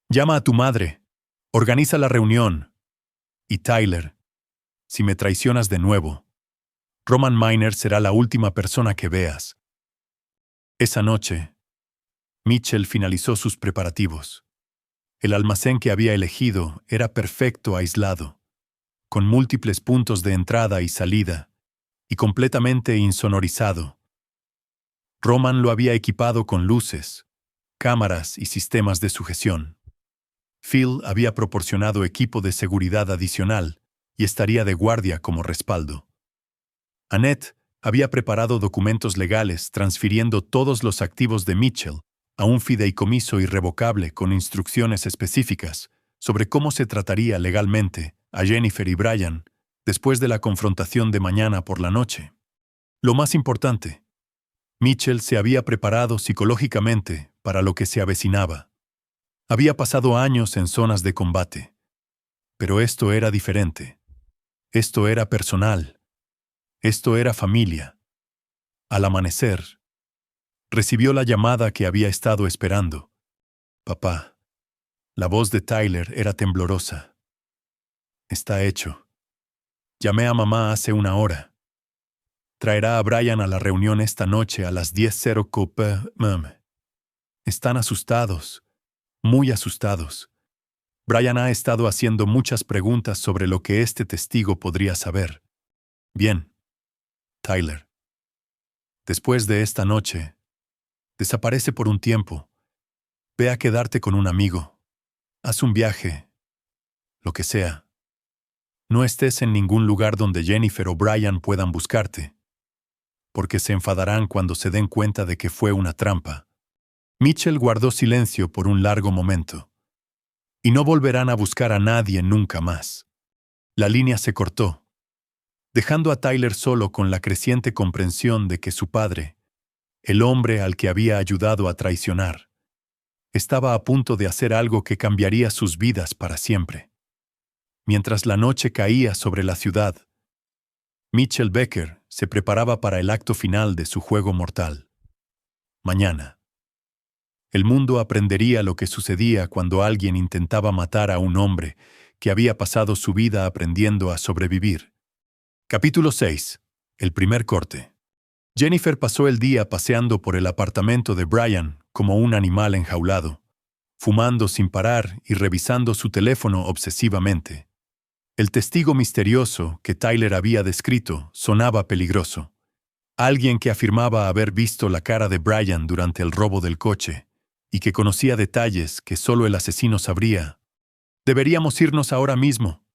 Llama a tu madre. Organiza la reunión. Y Tyler, si me traicionas de nuevo, Roman Miner será la última persona que veas. Esa noche, Mitchell finalizó sus preparativos. El almacén que había elegido era perfecto aislado, con múltiples puntos de entrada y salida, y completamente insonorizado. Roman lo había equipado con luces, cámaras y sistemas de sujeción. Phil había proporcionado equipo de seguridad adicional y estaría de guardia como respaldo. Annette había preparado documentos legales transfiriendo todos los activos de Mitchell a un fideicomiso irrevocable con instrucciones específicas sobre cómo se trataría legalmente a Jennifer y Brian después de la confrontación de mañana por la noche. Lo más importante, Mitchell se había preparado psicológicamente para lo que se avecinaba. Había pasado años en zonas de combate. Pero esto era diferente. Esto era personal. Esto era familia. Al amanecer, recibió la llamada que había estado esperando. Papá. La voz de Tyler era temblorosa. Está hecho. Llamé a mamá hace una hora. Traerá a Brian a la reunión esta noche a las 10:00 p.m. Están asustados, muy asustados. Brian ha estado haciendo muchas preguntas sobre lo que este testigo podría saber. Bien, Tyler. Después de esta noche, desaparece por un tiempo. Ve a quedarte con un amigo. Haz un viaje. Lo que sea. No estés en ningún lugar donde Jennifer o Brian puedan buscarte, porque se enfadarán cuando se den cuenta de que fue una trampa. Mitchell guardó silencio por un largo momento. Y no volverán a buscar a nadie nunca más. La línea se cortó, dejando a Tyler solo con la creciente comprensión de que su padre, el hombre al que había ayudado a traicionar, estaba a punto de hacer algo que cambiaría sus vidas para siempre. Mientras la noche caía sobre la ciudad, Mitchell Becker se preparaba para el acto final de su juego mortal. Mañana. El mundo aprendería lo que sucedía cuando alguien intentaba matar a un hombre que había pasado su vida aprendiendo a sobrevivir. Capítulo 6. El primer corte. Jennifer pasó el día paseando por el apartamento de Brian como un animal enjaulado, fumando sin parar y revisando su teléfono obsesivamente. El testigo misterioso que Tyler había descrito sonaba peligroso. Alguien que afirmaba haber visto la cara de Brian durante el robo del coche y que conocía detalles que solo el asesino sabría. «Deberíamos irnos ahora mismo»,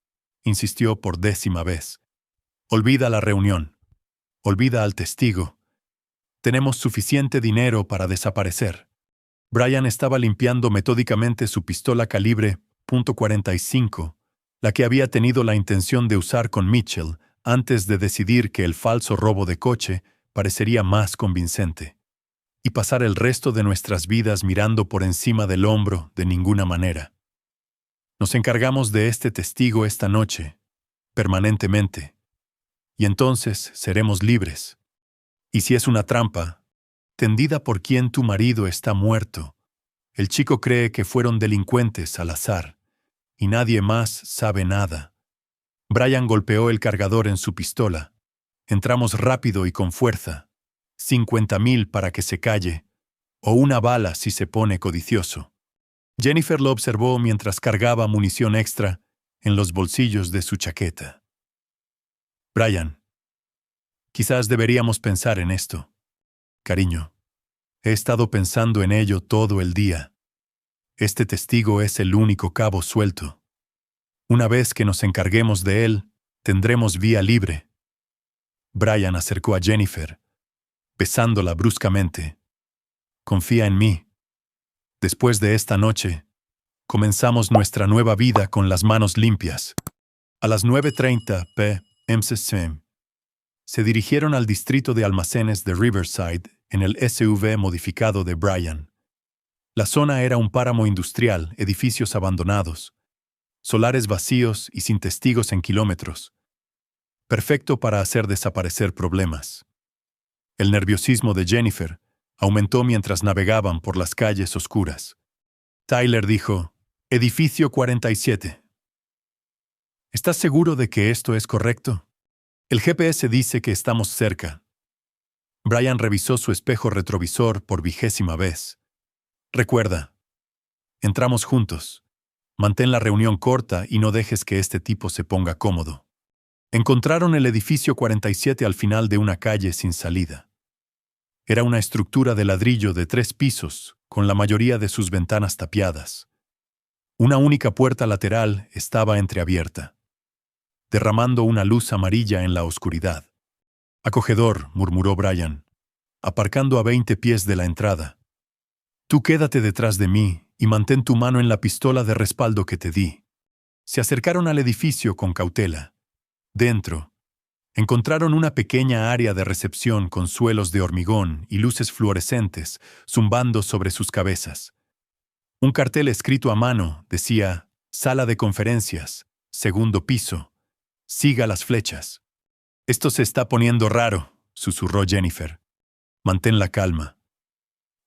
insistió por 10ª vez. «Olvida la reunión. Olvida al testigo. Tenemos suficiente dinero para desaparecer». Brian estaba limpiando metódicamente su pistola calibre .45, la que había tenido la intención de usar con Mitchell antes de decidir que el falso robo de coche parecería más convincente. Y pasar el resto de nuestras vidas mirando por encima del hombro de ninguna manera. Nos encargamos de este testigo esta noche, permanentemente, y entonces seremos libres. Y si es una trampa, tendida por quien tu marido está muerto, el chico cree que fueron delincuentes al azar, y nadie más sabe nada. Brian golpeó el cargador en su pistola. Entramos rápido y con fuerza. 50,000 para que se calle, o una bala si se pone codicioso. Jennifer lo observó mientras cargaba munición extra en los bolsillos de su chaqueta. Brian, quizás deberíamos pensar en esto. Cariño, he estado pensando en ello todo el día. Este testigo es el único cabo suelto. Una vez que nos encarguemos de él, tendremos vía libre. Brian acercó a Jennifer, besándola bruscamente. Confía en mí. Después de esta noche, comenzamos nuestra nueva vida con las manos limpias. A las 9:30 p.m. se dirigieron al distrito de almacenes de Riverside en el SUV modificado de Brian. La zona era un páramo industrial, edificios abandonados, solares vacíos y sin testigos en kilómetros. Perfecto para hacer desaparecer problemas. El nerviosismo de Jennifer aumentó mientras navegaban por las calles oscuras. Tyler dijo, Edificio 47. ¿Estás seguro de que esto es correcto? El GPS dice que estamos cerca. Brian revisó su espejo retrovisor por 20ª vez. Recuerda, entramos juntos. Mantén la reunión corta y no dejes que este tipo se ponga cómodo. Encontraron el edificio 47 al final de una calle sin salida. Era una estructura de ladrillo de 3 pisos, con la mayoría de sus ventanas tapiadas. Una única puerta lateral estaba entreabierta, derramando una luz amarilla en la oscuridad. Acogedor, murmuró Brian, aparcando a 20 pies de la entrada. Tú quédate detrás de mí y mantén tu mano en la pistola de respaldo que te di. Se acercaron al edificio con cautela. Dentro, encontraron una pequeña área de recepción con suelos de hormigón y luces fluorescentes zumbando sobre sus cabezas. Un cartel escrito a mano decía, Sala de conferencias, 2º piso, siga las flechas. Esto se está poniendo raro, susurró Jennifer. Mantén la calma.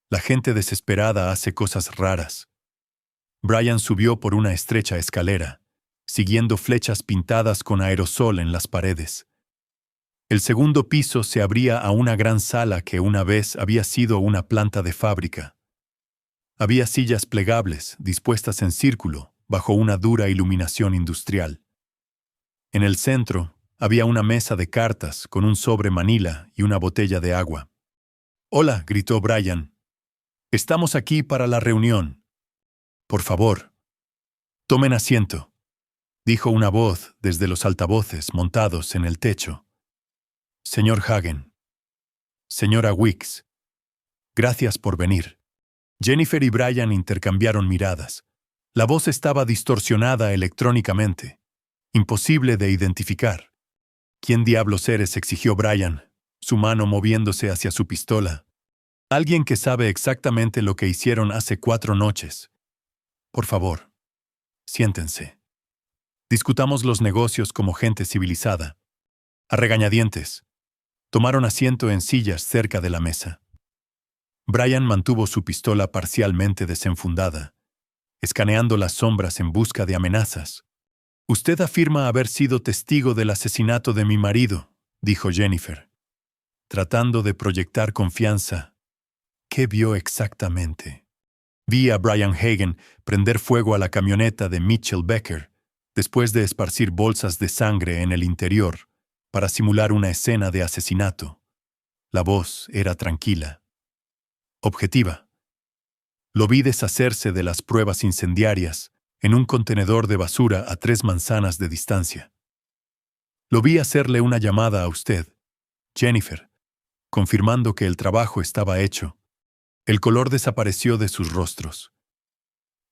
La gente desesperada hace cosas raras. Brian subió por una estrecha escalera, siguiendo flechas pintadas con aerosol en las paredes. El 2º piso se abría a una gran sala que una vez había sido una planta de fábrica. Había sillas plegables, dispuestas en círculo, bajo una dura iluminación industrial. En el centro había una mesa de cartas con un sobre manila y una botella de agua. «Hola», gritó Brian. «Estamos aquí para la reunión. Por favor, tomen asiento», dijo una voz desde los altavoces montados en el techo. «Señor Hagen. Señora Weeks. Gracias por venir». Jennifer y Brian intercambiaron miradas. La voz estaba distorsionada electrónicamente. Imposible de identificar. «¿Quién diablos eres?», exigió Brian, su mano moviéndose hacia su pistola. «Alguien que sabe exactamente lo que hicieron hace 4 noches. Por favor, siéntense. Discutamos los negocios como gente civilizada». A regañadientes, tomaron asiento en sillas cerca de la mesa. Brian mantuvo su pistola parcialmente desenfundada, escaneando las sombras en busca de amenazas. «Usted afirma haber sido testigo del asesinato de mi marido», dijo Jennifer, tratando de proyectar confianza. «¿Qué vio exactamente?» «Vi a Brian Hagen prender fuego a la camioneta de Mitchell Becker, después de esparcir bolsas de sangre en el interior, para simular una escena de asesinato». La voz era tranquila, objetiva. «Lo vi deshacerse de las pruebas incendiarias en un contenedor de basura a 3 manzanas de distancia. Lo vi hacerle una llamada a usted, Jennifer, confirmando que el trabajo estaba hecho. El color desapareció de sus rostros.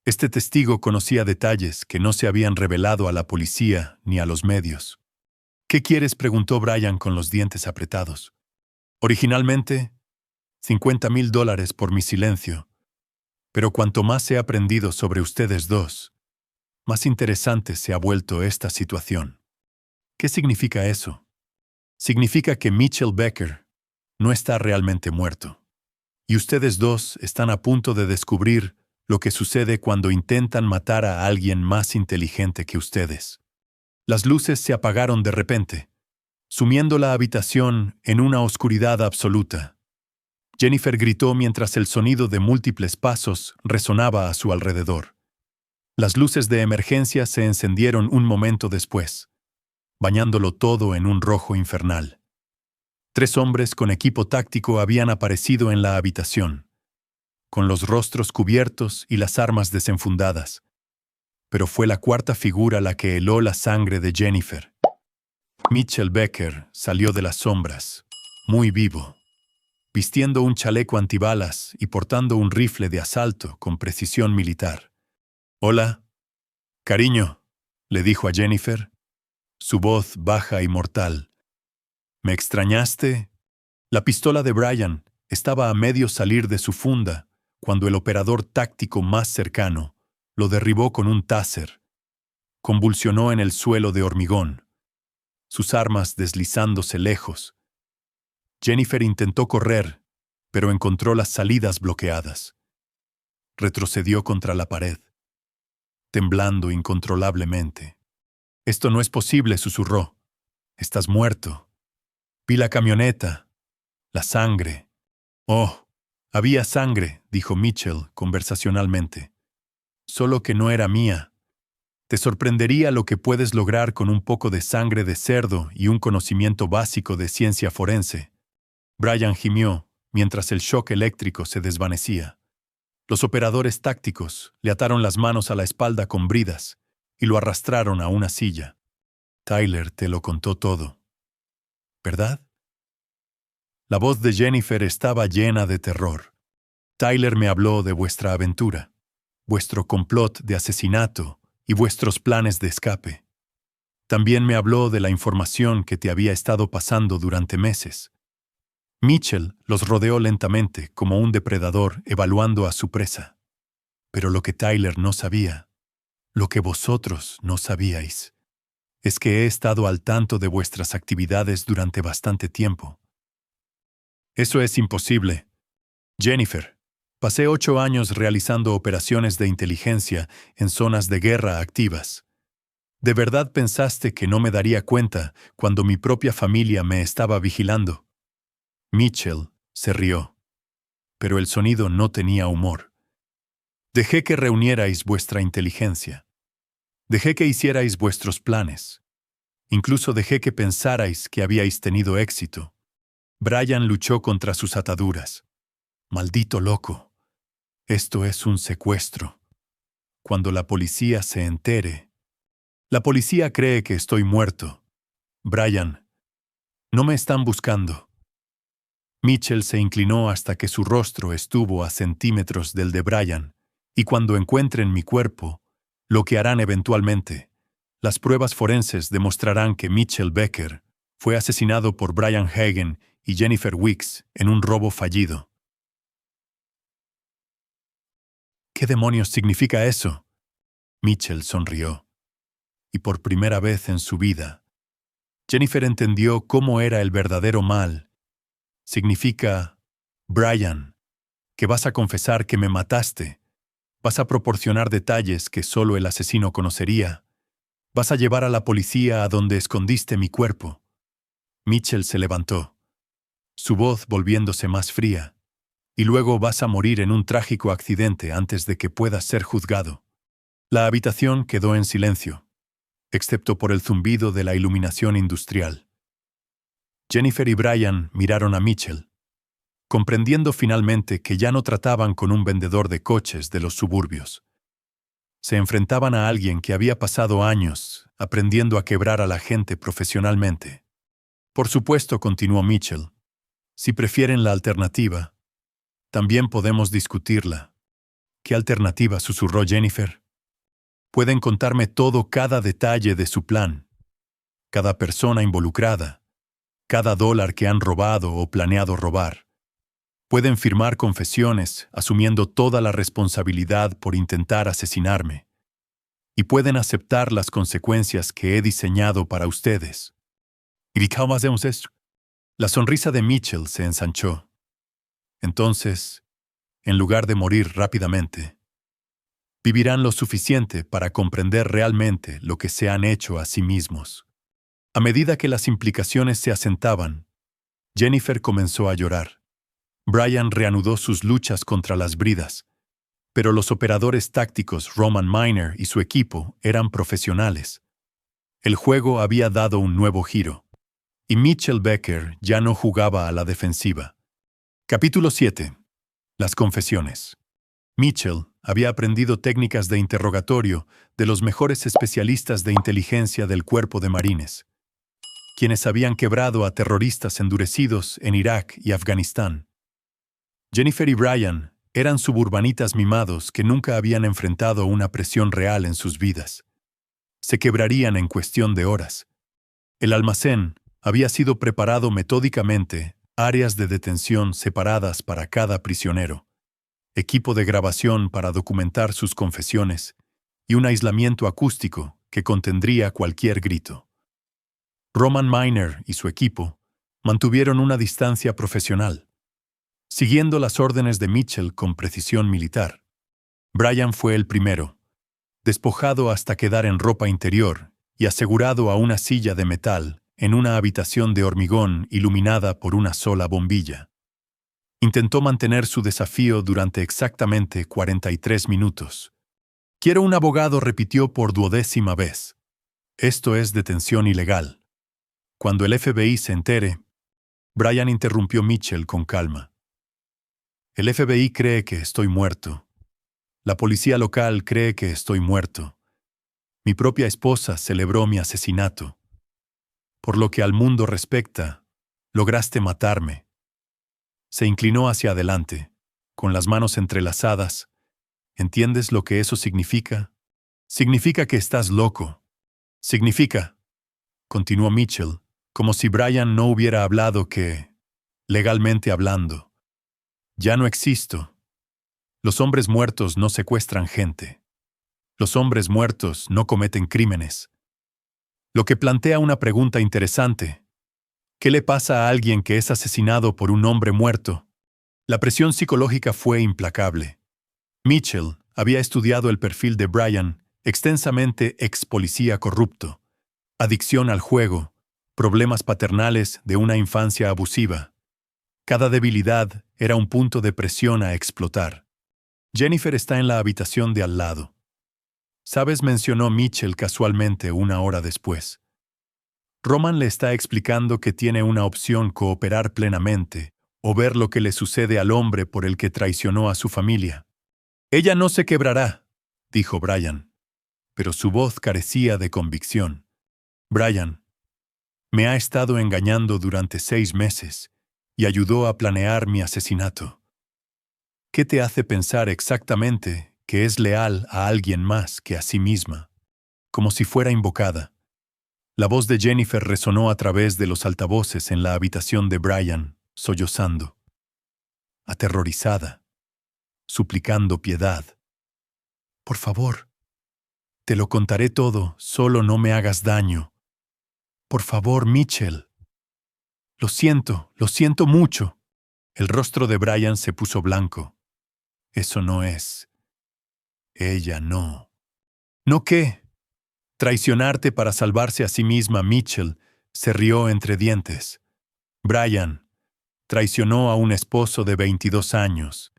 Este testigo conocía detalles que no se habían revelado a la policía ni a los medios». «¿Qué quieres?», preguntó Brian con los dientes apretados. «Originalmente, $50,000 por mi silencio. Pero cuanto más he aprendido sobre ustedes dos, más interesante se ha vuelto esta situación». «¿Qué significa eso?» «Significa que Mitchell Becker no está realmente muerto. Y ustedes dos están a punto de descubrir lo que sucede cuando intentan matar a alguien más inteligente que ustedes». Las luces se apagaron de repente, sumiendo la habitación en una oscuridad absoluta. Jennifer gritó mientras el sonido de múltiples pasos resonaba a su alrededor. Las luces de emergencia se encendieron un momento después, bañándolo todo en un rojo infernal. 3 hombres con equipo táctico habían aparecido en la habitación, con los rostros cubiertos y las armas desenfundadas. Pero fue la 4ª figura la que heló la sangre de Jennifer. Mitchell Becker salió de las sombras, muy vivo, vistiendo un chaleco antibalas y portando un rifle de asalto con precisión militar. «Hola, cariño», le dijo a Jennifer, su voz baja y mortal. «¿Me extrañaste?» La pistola de Brian estaba a medio salir de su funda cuando el operador táctico más cercano lo derribó con un taser. Convulsionó en el suelo de hormigón, sus armas deslizándose lejos. Jennifer intentó correr, pero encontró las salidas bloqueadas. Retrocedió contra la pared, temblando incontrolablemente. «Esto no es posible», susurró. «Estás muerto. Vi la camioneta. La sangre». «Oh, había sangre», dijo Mitchell conversacionalmente. «Solo que no era mía. Te sorprendería lo que puedes lograr con un poco de sangre de cerdo y un conocimiento básico de ciencia forense». Brian gimió mientras el shock eléctrico se desvanecía. Los operadores tácticos le ataron las manos a la espalda con bridas y lo arrastraron a una silla. «Tyler te lo contó todo, ¿verdad?» La voz de Jennifer estaba llena de terror. «Tyler me habló de vuestra aventura, vuestro complot de asesinato y vuestros planes de escape. También me habló de la información que te había estado pasando durante meses». Mitchell los rodeó lentamente como un depredador evaluando a su presa. «Pero lo que Tyler no sabía, lo que vosotros no sabíais, es que he estado al tanto de vuestras actividades durante bastante tiempo». «Eso es imposible. Jennifer, pasé 8 años realizando operaciones de inteligencia en zonas de guerra activas. ¿De verdad pensaste que no me daría cuenta cuando mi propia familia me estaba vigilando?» Mitchell se rió, pero el sonido no tenía humor. «Dejé que reunierais vuestra inteligencia. Dejé que hicierais vuestros planes. Incluso dejé que pensarais que habíais tenido éxito». Brian luchó contra sus ataduras. «Maldito loco. Esto es un secuestro. Cuando la policía se entere. La policía cree que estoy muerto. Brian, no me están buscando». Mitchell se inclinó hasta que su rostro estuvo a centímetros del de Brian, y cuando encuentren mi cuerpo, lo que harán eventualmente, las pruebas forenses demostrarán que Mitchell Becker fue asesinado por Brian Hagen y Jennifer Weeks en un robo fallido. «¿Qué demonios significa eso?» Mitchell sonrió. Y por primera vez en su vida, Jennifer entendió cómo era el verdadero mal. Significa, Brian, que vas a confesar que me mataste. Vas a proporcionar detalles que solo el asesino conocería. Vas a llevar a la policía a donde escondiste mi cuerpo». Mitchell se levantó, su voz volviéndose más fría. «Y luego vas a morir en un trágico accidente antes de que puedas ser juzgado». La habitación quedó en silencio, excepto por el zumbido de la iluminación industrial. Jennifer y Brian miraron a Mitchell, comprendiendo finalmente que ya no trataban con un vendedor de coches de los suburbios. Se enfrentaban a alguien que había pasado años aprendiendo a quebrar a la gente profesionalmente. «Por supuesto», continuó Mitchell, «si prefieren la alternativa, también podemos discutirla». «¿Qué alternativa?», susurró Jennifer. «Pueden contarme todo, cada detalle de su plan, cada persona involucrada, cada dólar que han robado o planeado robar. Pueden firmar confesiones asumiendo toda la responsabilidad por intentar asesinarme. Y pueden aceptar las consecuencias que he diseñado para ustedes». «¿Y cómo hacemos esto?». La sonrisa de Mitchell se ensanchó. «Entonces, en lugar de morir rápidamente, vivirán lo suficiente para comprender realmente lo que se han hecho a sí mismos». A medida que las implicaciones se asentaban, Jennifer comenzó a llorar. Brian reanudó sus luchas contra las bridas, pero los operadores tácticos Roman Miner y su equipo eran profesionales. El juego había dado un nuevo giro, y Mitchell Becker ya no jugaba a la defensiva. Capítulo 7. Las confesiones. Mitchell había aprendido técnicas de interrogatorio de los mejores especialistas de inteligencia del Cuerpo de Marines. quienes habían quebrado a terroristas endurecidos en Irak y Afganistán. Jennifer y Brian eran suburbanitas mimados que nunca habían enfrentado una presión real en sus vidas. Se quebrarían en cuestión de horas. El almacén había sido preparado metódicamente, áreas de detención separadas para cada prisionero, equipo de grabación para documentar sus confesiones y un aislamiento acústico que contendría cualquier grito. Roman Miner y su equipo mantuvieron una distancia profesional, siguiendo las órdenes de Mitchell con precisión militar. Brian fue el primero, despojado hasta quedar en ropa interior y asegurado a una silla de metal en una habitación de hormigón iluminada por una sola bombilla. Intentó mantener su desafío durante exactamente 43 minutos. «Quiero un abogado», repitió por 12ª vez. «Esto es detención ilegal. Cuando el FBI se entere». Brian interrumpió Mitchell con calma. «El FBI cree que estoy muerto. La policía local cree que estoy muerto. Mi propia esposa celebró mi asesinato. Por lo que al mundo respecta, lograste matarme». Se inclinó hacia adelante, con las manos entrelazadas. «¿Entiendes lo que eso significa? Significa que estás loco. Significa», continuó Mitchell, como si Brian no hubiera hablado, «que, legalmente hablando, ya no existo. Los hombres muertos no secuestran gente. Los hombres muertos no cometen crímenes». Lo que plantea una pregunta interesante. ¿Qué le pasa a alguien que es asesinado por un hombre muerto? La presión psicológica fue implacable. Mitchell había estudiado el perfil de Brian, extensamente ex policía corrupto, adicción al juego, problemas paternales de una infancia abusiva. Cada debilidad era un punto de presión a explotar. «Jennifer está en la habitación de al lado». «¿Sabes?», mencionó Mitchell casualmente 1 hora después. Roman le está explicando que tiene una opción: cooperar plenamente o ver lo que le sucede al hombre por el que traicionó a su familia. «Ella no se quebrará», dijo Brian, pero su voz carecía de convicción. «Brian me ha estado engañando durante 6 meses y ayudó a planear mi asesinato. ¿Qué te hace pensar exactamente que es leal a alguien más que a sí misma?» Como si fuera invocada, la voz de Jennifer resonó a través de los altavoces en la habitación de Brian, sollozando, aterrorizada, suplicando piedad. «Por favor, te lo contaré todo, solo no me hagas daño. Por favor, Mitchell. Lo siento mucho». El rostro de Brian se puso blanco. «Eso no es. Ella no». «¿No qué?» «Traicionarte para salvarse a sí misma». Mitchell se rió entre dientes. «Brian traicionó a un esposo de 22 años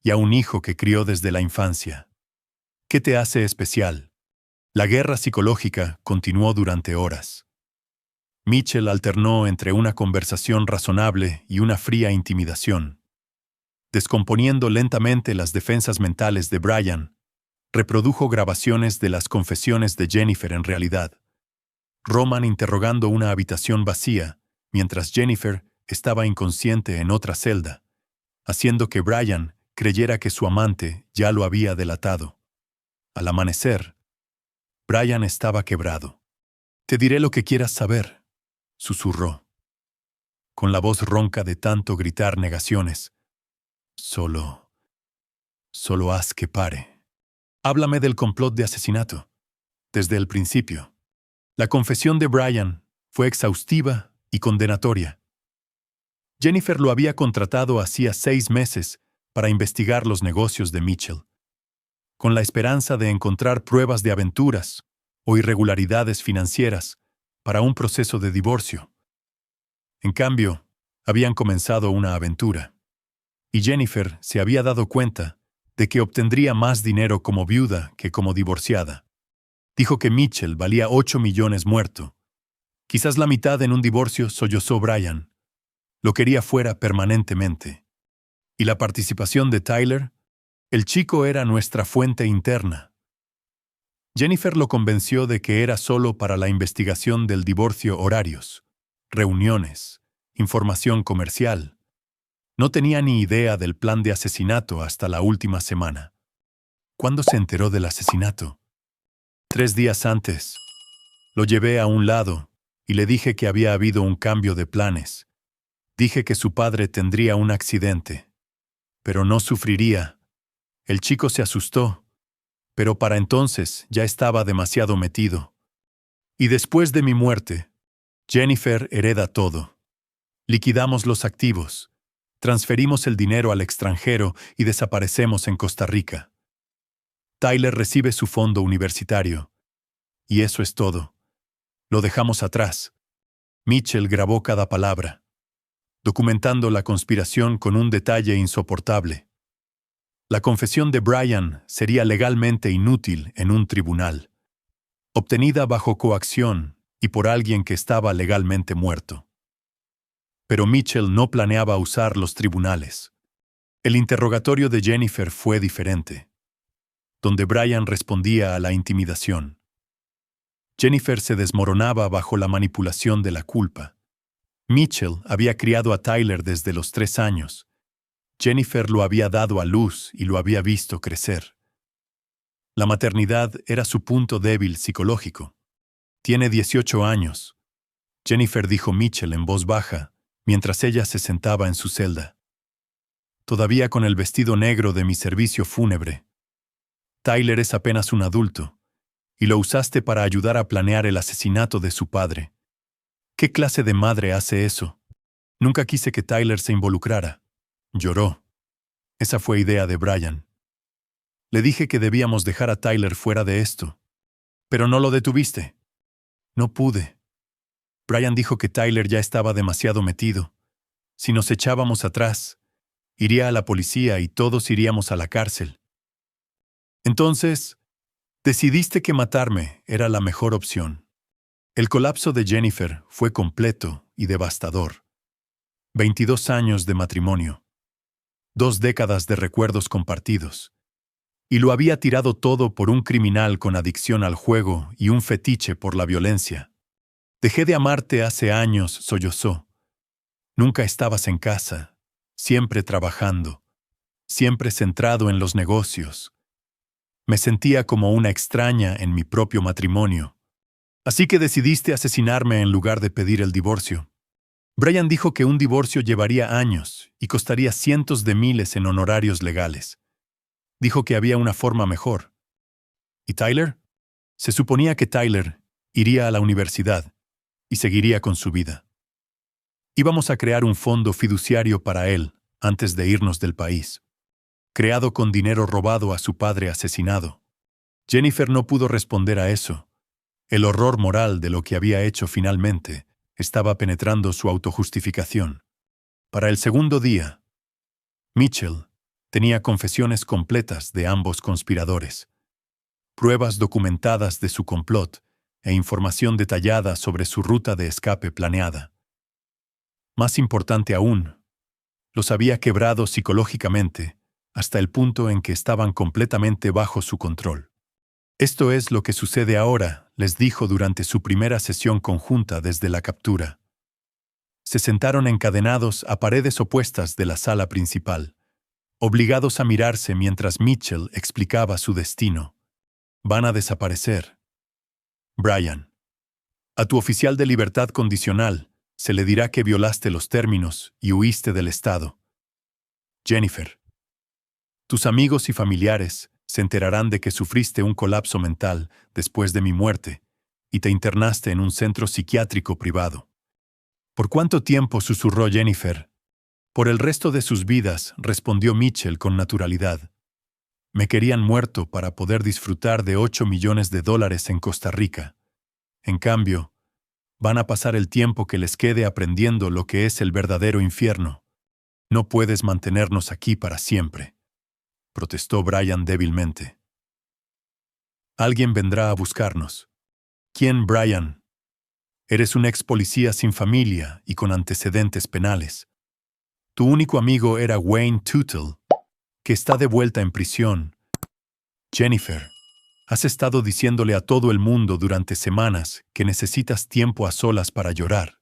y a un hijo que crió desde la infancia. ¿Qué te hace especial?». La guerra psicológica continuó durante horas. Mitchell alternó entre una conversación razonable y una fría intimidación. Descomponiendo lentamente las defensas mentales de Brian, reprodujo grabaciones de las confesiones de Jennifer en realidad. Roman interrogando una habitación vacía, mientras Jennifer estaba inconsciente en otra celda, haciendo que Brian creyera que su amante ya lo había delatado. Al amanecer, Brian estaba quebrado. «Te diré lo que quieras saber», susurró, con la voz ronca de tanto gritar negaciones. Solo haz que pare. Háblame del complot de asesinato. Desde el principio». La confesión de Brian fue exhaustiva y condenatoria. Jennifer lo había contratado hacía 6 meses para investigar los negocios de Mitchell, con la esperanza de encontrar pruebas de aventuras o irregularidades financieras para un proceso de divorcio. En cambio, habían comenzado una aventura, y Jennifer se había dado cuenta de que obtendría más dinero como viuda que como divorciada. Dijo que Mitchell valía 8 millones muerto. Quizás la mitad en un divorcio, sollozó Brian. Lo quería fuera permanentemente. ¿Y la participación de Tyler? El chico era nuestra fuente interna. Jennifer lo convenció de que era solo para la investigación del divorcio horarios. reuniones, información comercial. No tenía ni idea del plan de asesinato hasta la última semana. ¿Cuándo se enteró del asesinato? 3 días antes. Lo llevé a un lado y le dije que había habido un cambio de planes. Dije que su padre tendría un accidente, pero no sufriría. El chico se asustó, pero para entonces ya estaba demasiado metido. Y después de mi muerte, Jennifer hereda todo. Liquidamos los activos, transferimos el dinero al extranjero y desaparecemos en Costa Rica. Tyler recibe su fondo universitario. Y eso es todo. Lo dejamos atrás. Mitchell grabó cada palabra, documentando la conspiración con un detalle insoportable. La confesión de Brian sería legalmente inútil en un tribunal, obtenida bajo coacción y por alguien que estaba legalmente muerto. Pero Mitchell no planeaba usar los tribunales. El interrogatorio de Jennifer fue diferente, donde Brian respondía a la intimidación. Jennifer se desmoronaba bajo la manipulación de la culpa. Mitchell había criado a Tyler desde los 3 años. Jennifer lo había dado a luz y lo había visto crecer. La maternidad era su punto débil psicológico. Tiene 18 años. Jennifer dijo Mitchell en voz baja, mientras ella se sentaba en su celda. Todavía con el vestido negro de mi servicio fúnebre. Tyler es apenas un adulto, y lo usaste para ayudar a planear el asesinato de su padre. ¿Qué clase de madre hace eso? Nunca quise que Tyler se involucrara. Lloró. Esa fue idea de Brian. Le dije que debíamos dejar a Tyler fuera de esto. Pero no lo detuviste. No pude. Brian dijo que Tyler ya estaba demasiado metido. Si nos echábamos atrás, iría a la policía y todos iríamos a la cárcel. Entonces, decidiste que matarme era la mejor opción. El colapso de Jennifer fue completo y devastador. 22 años de matrimonio. 2 décadas de recuerdos compartidos. Y lo había tirado todo por un criminal con adicción al juego y un fetiche por la violencia. Dejé de amarte hace años, sollozó. Nunca estabas en casa, siempre trabajando, siempre centrado en los negocios. Me sentía como una extraña en mi propio matrimonio. Así que decidiste asesinarme en lugar de pedir el divorcio. Brian dijo que un divorcio llevaría años y costaría cientos de miles en honorarios legales. Dijo que había una forma mejor. ¿Y Tyler? Se suponía que Tyler iría a la universidad y seguiría con su vida. Íbamos a crear un fondo fiduciario para él antes de irnos del país, creado con dinero robado a su padre asesinado. Jennifer no pudo responder a eso. El horror moral de lo que había hecho finalmente estaba penetrando su autojustificación. Para el segundo día, Mitchell tenía confesiones completas de ambos conspiradores, pruebas documentadas de su complot e información detallada sobre su ruta de escape planeada. Más importante aún, los había quebrado psicológicamente hasta el punto en que estaban completamente bajo su control. Esto es lo que sucede ahora, les dijo durante su primera sesión conjunta desde la captura. Se sentaron encadenados a paredes opuestas de la sala principal, obligados a mirarse mientras Mitchell explicaba su destino. Van a desaparecer. Brian, a tu oficial de libertad condicional se le dirá que violaste los términos y huiste del Estado. Jennifer, tus amigos y familiares se enterarán de que sufriste un colapso mental después de mi muerte y te internaste en un centro psiquiátrico privado. ¿Por cuánto tiempo?, susurró Jennifer. Por el resto de sus vidas, respondió Mitchell con naturalidad. Me querían muerto para poder disfrutar de $8 millones en Costa Rica. En cambio, van a pasar el tiempo que les quede aprendiendo lo que es el verdadero infierno. No puedes mantenernos aquí para siempre, protestó Brian débilmente. Alguien vendrá a buscarnos. ¿Quién, Brian? Eres un ex policía sin familia y con antecedentes penales. Tu único amigo era Wayne Tuttle, que está de vuelta en prisión. Jennifer, has estado diciéndole a todo el mundo durante semanas que necesitas tiempo a solas para llorar.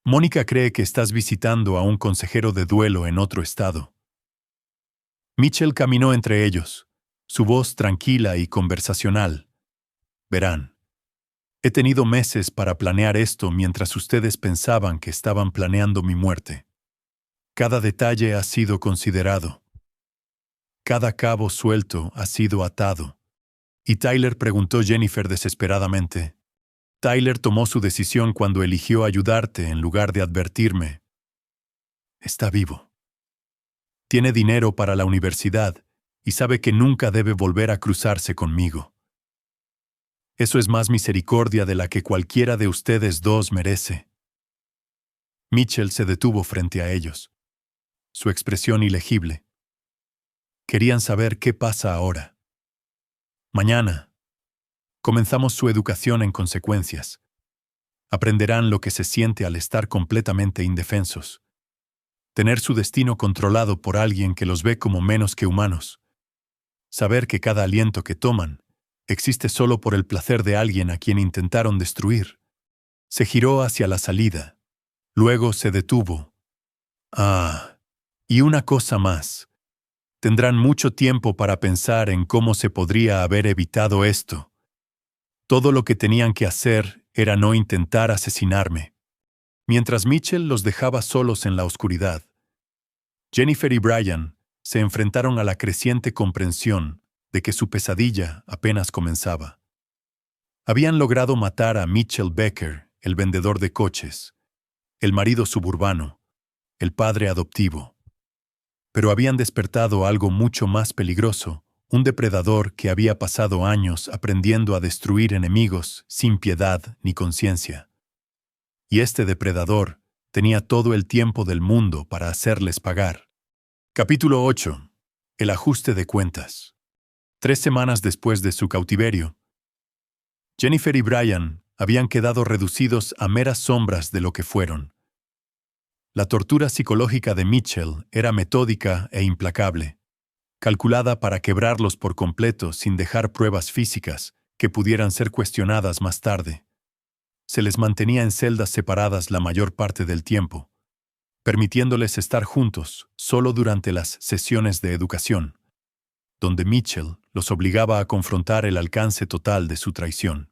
Mónica cree que estás visitando a un consejero de duelo en otro estado. Mitchell caminó entre ellos, su voz tranquila y conversacional. Verán, he tenido meses para planear esto mientras ustedes pensaban que estaban planeando mi muerte. Cada detalle ha sido considerado. Cada cabo suelto ha sido atado. Y Tyler preguntó Jennifer desesperadamente. Tyler tomó su decisión cuando eligió ayudarte en lugar de advertirme. Está vivo. Tiene dinero para la universidad y sabe que nunca debe volver a cruzarse conmigo. Eso es más misericordia de la que cualquiera de ustedes dos merece. Mitchell se detuvo frente a ellos. Su expresión ilegible. Querían saber qué pasa ahora. Mañana. Comenzamos su educación en consecuencias. Aprenderán lo que se siente al estar completamente indefensos. Tener su destino controlado por alguien que los ve como menos que humanos. Saber que cada aliento que toman existe solo por el placer de alguien a quien intentaron destruir. Se giró hacia la salida. Luego se detuvo. Y una cosa más. Tendrán mucho tiempo para pensar en cómo se podría haber evitado esto. Todo lo que tenían que hacer era no intentar asesinarme. Mientras Mitchell los dejaba solos en la oscuridad, Jennifer y Brian se enfrentaron a la creciente comprensión de que su pesadilla apenas comenzaba. Habían logrado matar a Mitchell Becker, el vendedor de coches, el marido suburbano, el padre adoptivo. Pero habían despertado algo mucho más peligroso, un depredador que había pasado años aprendiendo a destruir enemigos sin piedad ni conciencia. Y este depredador tenía todo el tiempo del mundo para hacerles pagar. Capítulo 8. El ajuste de cuentas. 3 semanas después de su cautiverio, Jennifer y Brian habían quedado reducidos a meras sombras de lo que fueron. La tortura psicológica de Mitchell era metódica e implacable, calculada para quebrarlos por completo sin dejar pruebas físicas que pudieran ser cuestionadas más tarde. Se les mantenía en celdas separadas la mayor parte del tiempo, permitiéndoles estar juntos solo durante las sesiones de educación, donde Mitchell los obligaba a confrontar el alcance total de su traición.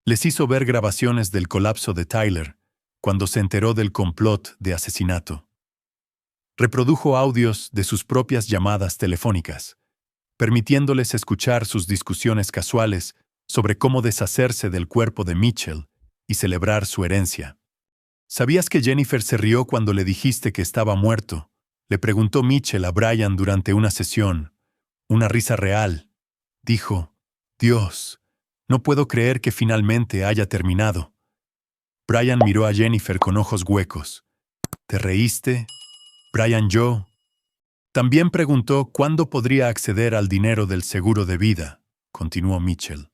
Les hizo ver grabaciones del colapso de Tyler cuando se enteró del complot de asesinato. Reprodujo audios de sus propias llamadas telefónicas, permitiéndoles escuchar sus discusiones casuales sobre cómo deshacerse del cuerpo de Mitchell y celebrar su herencia. ¿Sabías que Jennifer se rió cuando le dijiste que estaba muerto? Le preguntó Mitchell a Brian durante una sesión. Una risa real. Dijo, Dios, no puedo creer que finalmente haya terminado. Brian miró a Jennifer con ojos huecos. ¿Te reíste? Brian yo. También preguntó cuándo podría acceder al dinero del seguro de vida, continuó Mitchell.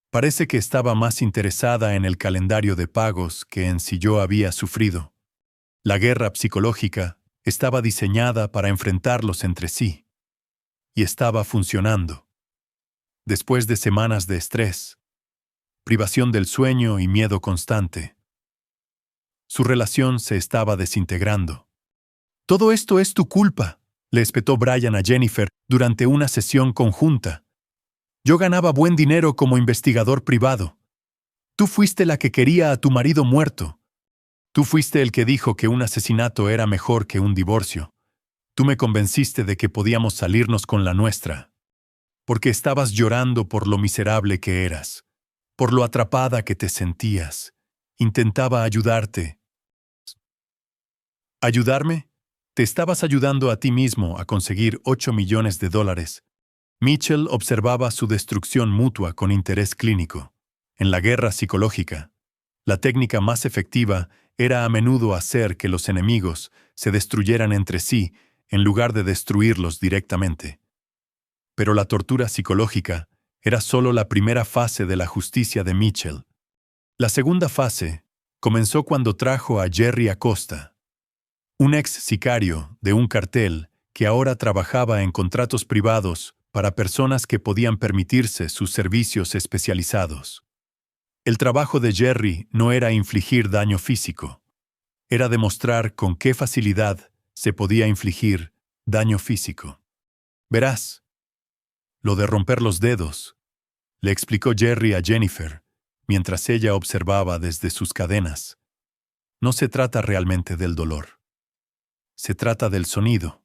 Parece que estaba más interesada en el calendario de pagos que en si yo había sufrido. La guerra psicológica estaba diseñada para enfrentarlos entre sí. Y estaba funcionando. Después de semanas de estrés, privación del sueño y miedo constante, su relación se estaba desintegrando. Todo esto es tu culpa, le espetó Brian a Jennifer durante una sesión conjunta. Yo ganaba buen dinero como investigador privado. Tú fuiste la que quería a tu marido muerto. Tú fuiste el que dijo que un asesinato era mejor que un divorcio. Tú me convenciste de que podíamos salirnos con la nuestra. Porque estabas llorando por lo miserable que eras, por lo atrapada que te sentías. Intentaba ayudarte. ¿Ayudarme? Te estabas ayudando a ti mismo a conseguir $8 millones. Mitchell observaba su destrucción mutua con interés clínico. En la guerra psicológica, la técnica más efectiva era a menudo hacer que los enemigos se destruyeran entre sí en lugar de destruirlos directamente. Pero la tortura psicológica era solo la primera fase de la justicia de Mitchell. La segunda fase comenzó cuando trajo a Jerry Acosta, un ex sicario de un cartel que ahora trabajaba en contratos privados para personas que podían permitirse sus servicios especializados. El trabajo de Jerry no era infligir daño físico. era demostrar con qué facilidad se podía infligir daño físico. Verás, lo de romper los dedos, le explicó Jerry a Jennifer, mientras ella observaba desde sus cadenas. No se trata realmente del dolor. Se trata del sonido.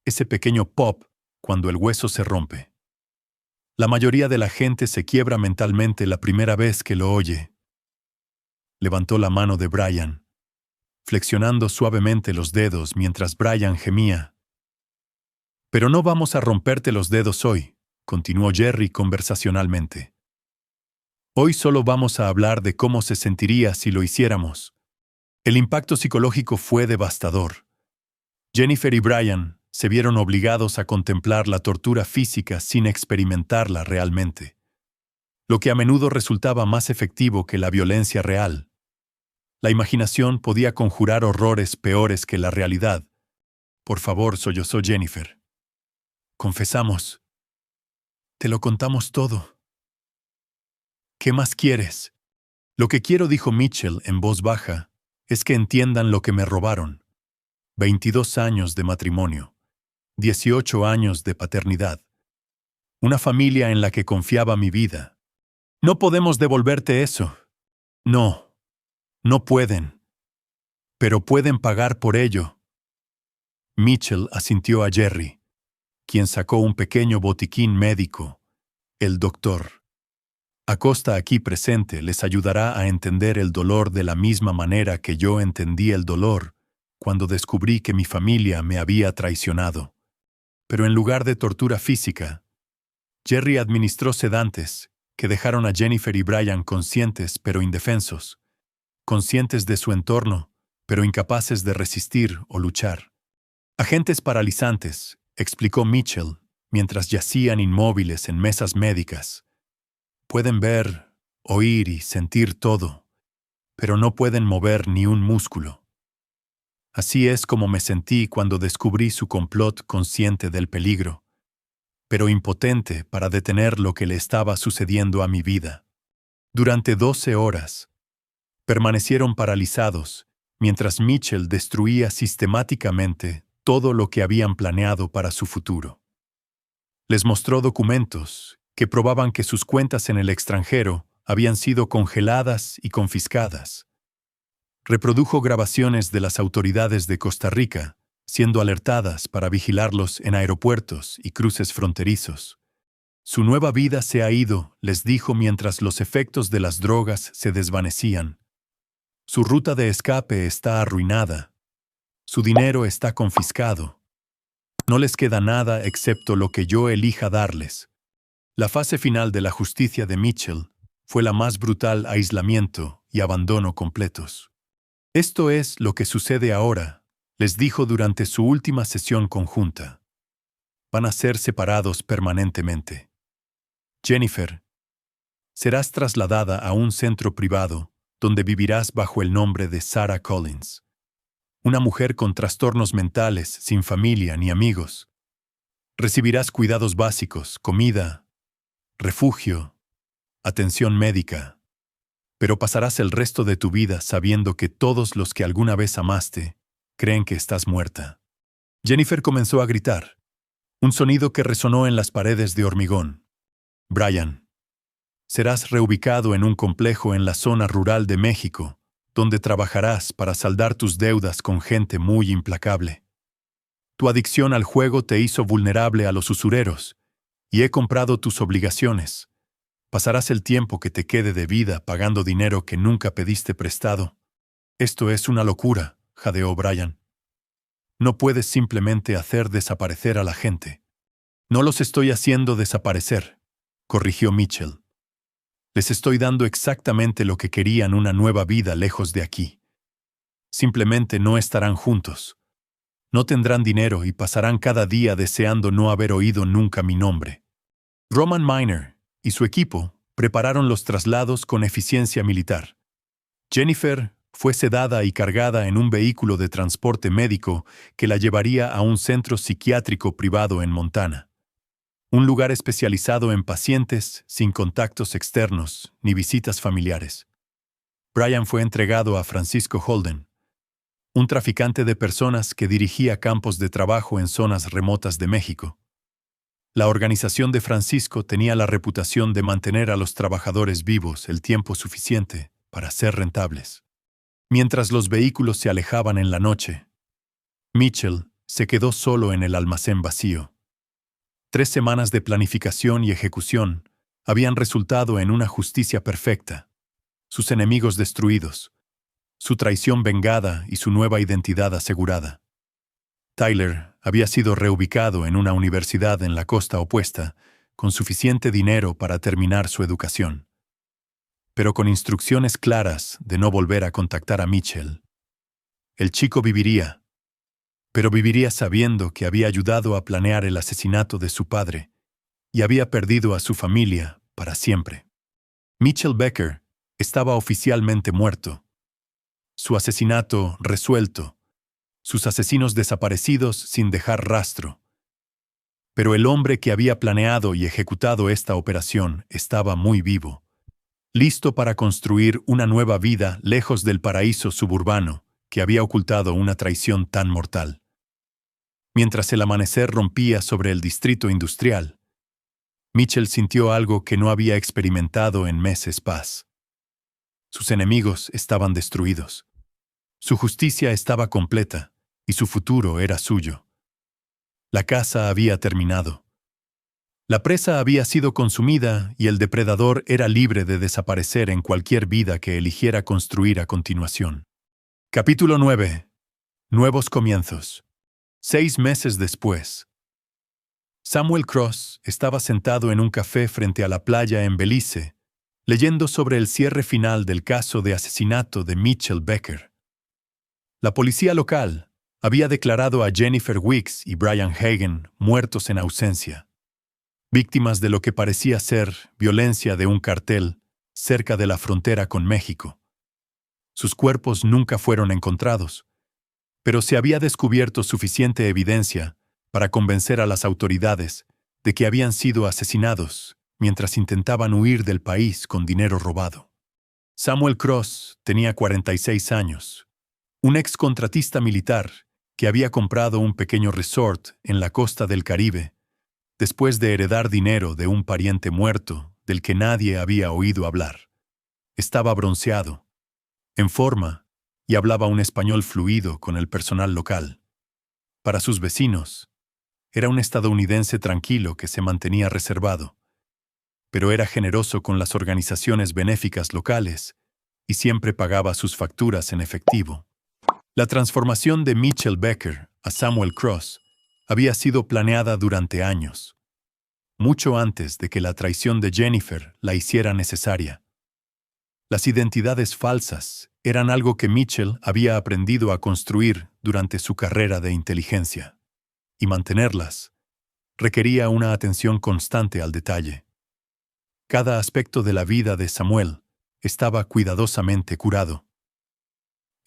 Ese pequeño pop cuando el hueso se rompe. La mayoría de la gente se quiebra mentalmente la primera vez que lo oye. Levantó la mano de Brian, flexionando suavemente los dedos mientras Brian gemía. Pero no vamos a romperte los dedos hoy, continuó Jerry conversacionalmente. Hoy solo vamos a hablar de cómo se sentiría si lo hiciéramos. El impacto psicológico fue devastador. Jennifer y Brian se vieron obligados a contemplar la tortura física sin experimentarla realmente, lo que a menudo resultaba más efectivo que la violencia real. La imaginación podía conjurar horrores peores que la realidad. Por favor, sollozó Jennifer. Confesamos. Te lo contamos todo. ¿Qué más quieres? Lo que quiero, dijo Mitchell en voz baja, es que entiendan lo que me robaron. 22 años de matrimonio, 18 años de paternidad, una familia en la que confiaba mi vida. No podemos devolverte eso. No, no pueden. Pero pueden pagar por ello. Mitchell asintió a Jerry, quien sacó un pequeño botiquín médico, el doctor. Acosta aquí presente les ayudará a entender el dolor de la misma manera que yo entendí el dolor cuando descubrí que mi familia me había traicionado. Pero en lugar de tortura física, Jerry administró sedantes que dejaron a Jennifer y Brian conscientes pero indefensos, conscientes de su entorno, pero incapaces de resistir o luchar. Agentes paralizantes, explicó Mitchell, mientras yacían inmóviles en mesas médicas. Pueden ver, oír y sentir todo, pero no pueden mover ni un músculo. Así es como me sentí cuando descubrí su complot, consciente del peligro, pero impotente para detener lo que le estaba sucediendo a mi vida. Durante 12 horas, permanecieron paralizados, mientras Mitchell destruía sistemáticamente todo lo que habían planeado para su futuro. Les mostró documentos que probaban que sus cuentas en el extranjero habían sido congeladas y confiscadas. Reprodujo grabaciones de las autoridades de Costa Rica, siendo alertadas para vigilarlos en aeropuertos y cruces fronterizos. Su nueva vida se ha ido, les dijo mientras los efectos de las drogas se desvanecían. Su ruta de escape está arruinada. Su dinero está confiscado. No les queda nada excepto lo que yo elija darles. La fase final de la justicia de Mitchell fue la más brutal: aislamiento y abandono completos. Esto es lo que sucede ahora, les dijo durante su última sesión conjunta. Van a ser separados permanentemente. Jennifer, serás trasladada a un centro privado donde vivirás bajo el nombre de Sarah Collins. Una mujer con trastornos mentales, sin familia ni amigos. Recibirás cuidados básicos, comida, refugio, atención médica, pero pasarás el resto de tu vida sabiendo que todos los que alguna vez amaste creen que estás muerta. Jennifer comenzó a gritar, un sonido que resonó en las paredes de hormigón. Brian, serás reubicado en un complejo en la zona rural de México, donde trabajarás para saldar tus deudas con gente muy implacable. Tu adicción al juego te hizo vulnerable a los usureros, y he comprado tus obligaciones. Pasarás el tiempo que te quede de vida pagando dinero que nunca pediste prestado. Esto es una locura, jadeó Brian. No puedes simplemente hacer desaparecer a la gente. No los estoy haciendo desaparecer, corrigió Mitchell. Les estoy dando exactamente lo que querían: una nueva vida lejos de aquí. Simplemente no estarán juntos. No tendrán dinero y pasarán cada día deseando no haber oído nunca mi nombre. Roman Miner y su equipo prepararon los traslados con eficiencia militar. Jennifer fue sedada y cargada en un vehículo de transporte médico que la llevaría a un centro psiquiátrico privado en Montana. Un lugar especializado en pacientes sin contactos externos ni visitas familiares. Brian fue entregado a Francisco Holden, un traficante de personas que dirigía campos de trabajo en zonas remotas de México. La organización de Francisco tenía la reputación de mantener a los trabajadores vivos el tiempo suficiente para ser rentables. Mientras los vehículos se alejaban en la noche, Mitchell se quedó solo en el almacén vacío. 3 semanas de planificación y ejecución habían resultado en una justicia perfecta, sus enemigos destruidos, su traición vengada y su nueva identidad asegurada. Tyler había sido reubicado en una universidad en la costa opuesta, con suficiente dinero para terminar su educación, pero con instrucciones claras de no volver a contactar a Mitchell. El chico viviría, pero viviría sabiendo que había ayudado a planear el asesinato de su padre y había perdido a su familia para siempre. Mitchell Becker estaba oficialmente muerto. Su asesinato resuelto, sus asesinos desaparecidos sin dejar rastro. Pero el hombre que había planeado y ejecutado esta operación estaba muy vivo, listo para construir una nueva vida lejos del paraíso suburbano que había ocultado una traición tan mortal. Mientras el amanecer rompía sobre el distrito industrial, Mitchell sintió algo que no había experimentado en meses paz. Sus enemigos estaban destruidos. Su justicia estaba completa y su futuro era suyo. La caza había terminado. La presa había sido consumida y el depredador era libre de desaparecer en cualquier vida que eligiera construir a continuación. Capítulo 9. Nuevos comienzos. 6 meses después. Samuel Cross estaba sentado en un café frente a la playa en Belice, leyendo sobre el cierre final del caso de asesinato de Mitchell Becker. La policía local había declarado a Jennifer Weeks y Brian Hagen muertos en ausencia, víctimas de lo que parecía ser violencia de un cartel cerca de la frontera con México. Sus cuerpos nunca fueron encontrados, pero se había descubierto suficiente evidencia para convencer a las autoridades de que habían sido asesinados mientras intentaban huir del país con dinero robado. Samuel Cross tenía 46 años, un excontratista militar que había comprado un pequeño resort en la costa del Caribe después de heredar dinero de un pariente muerto del que nadie había oído hablar. Estaba bronceado, en forma, y hablaba un español fluido con el personal local. Para sus vecinos, era un estadounidense tranquilo que se mantenía reservado, pero era generoso con las organizaciones benéficas locales y siempre pagaba sus facturas en efectivo. La transformación de Mitchell Becker a Samuel Cross había sido planeada durante años, mucho antes de que la traición de Jennifer la hiciera necesaria. Las identidades falsas eran algo que Mitchell había aprendido a construir durante su carrera de inteligencia, y mantenerlas requería una atención constante al detalle. Cada aspecto de la vida de Samuel estaba cuidadosamente curado.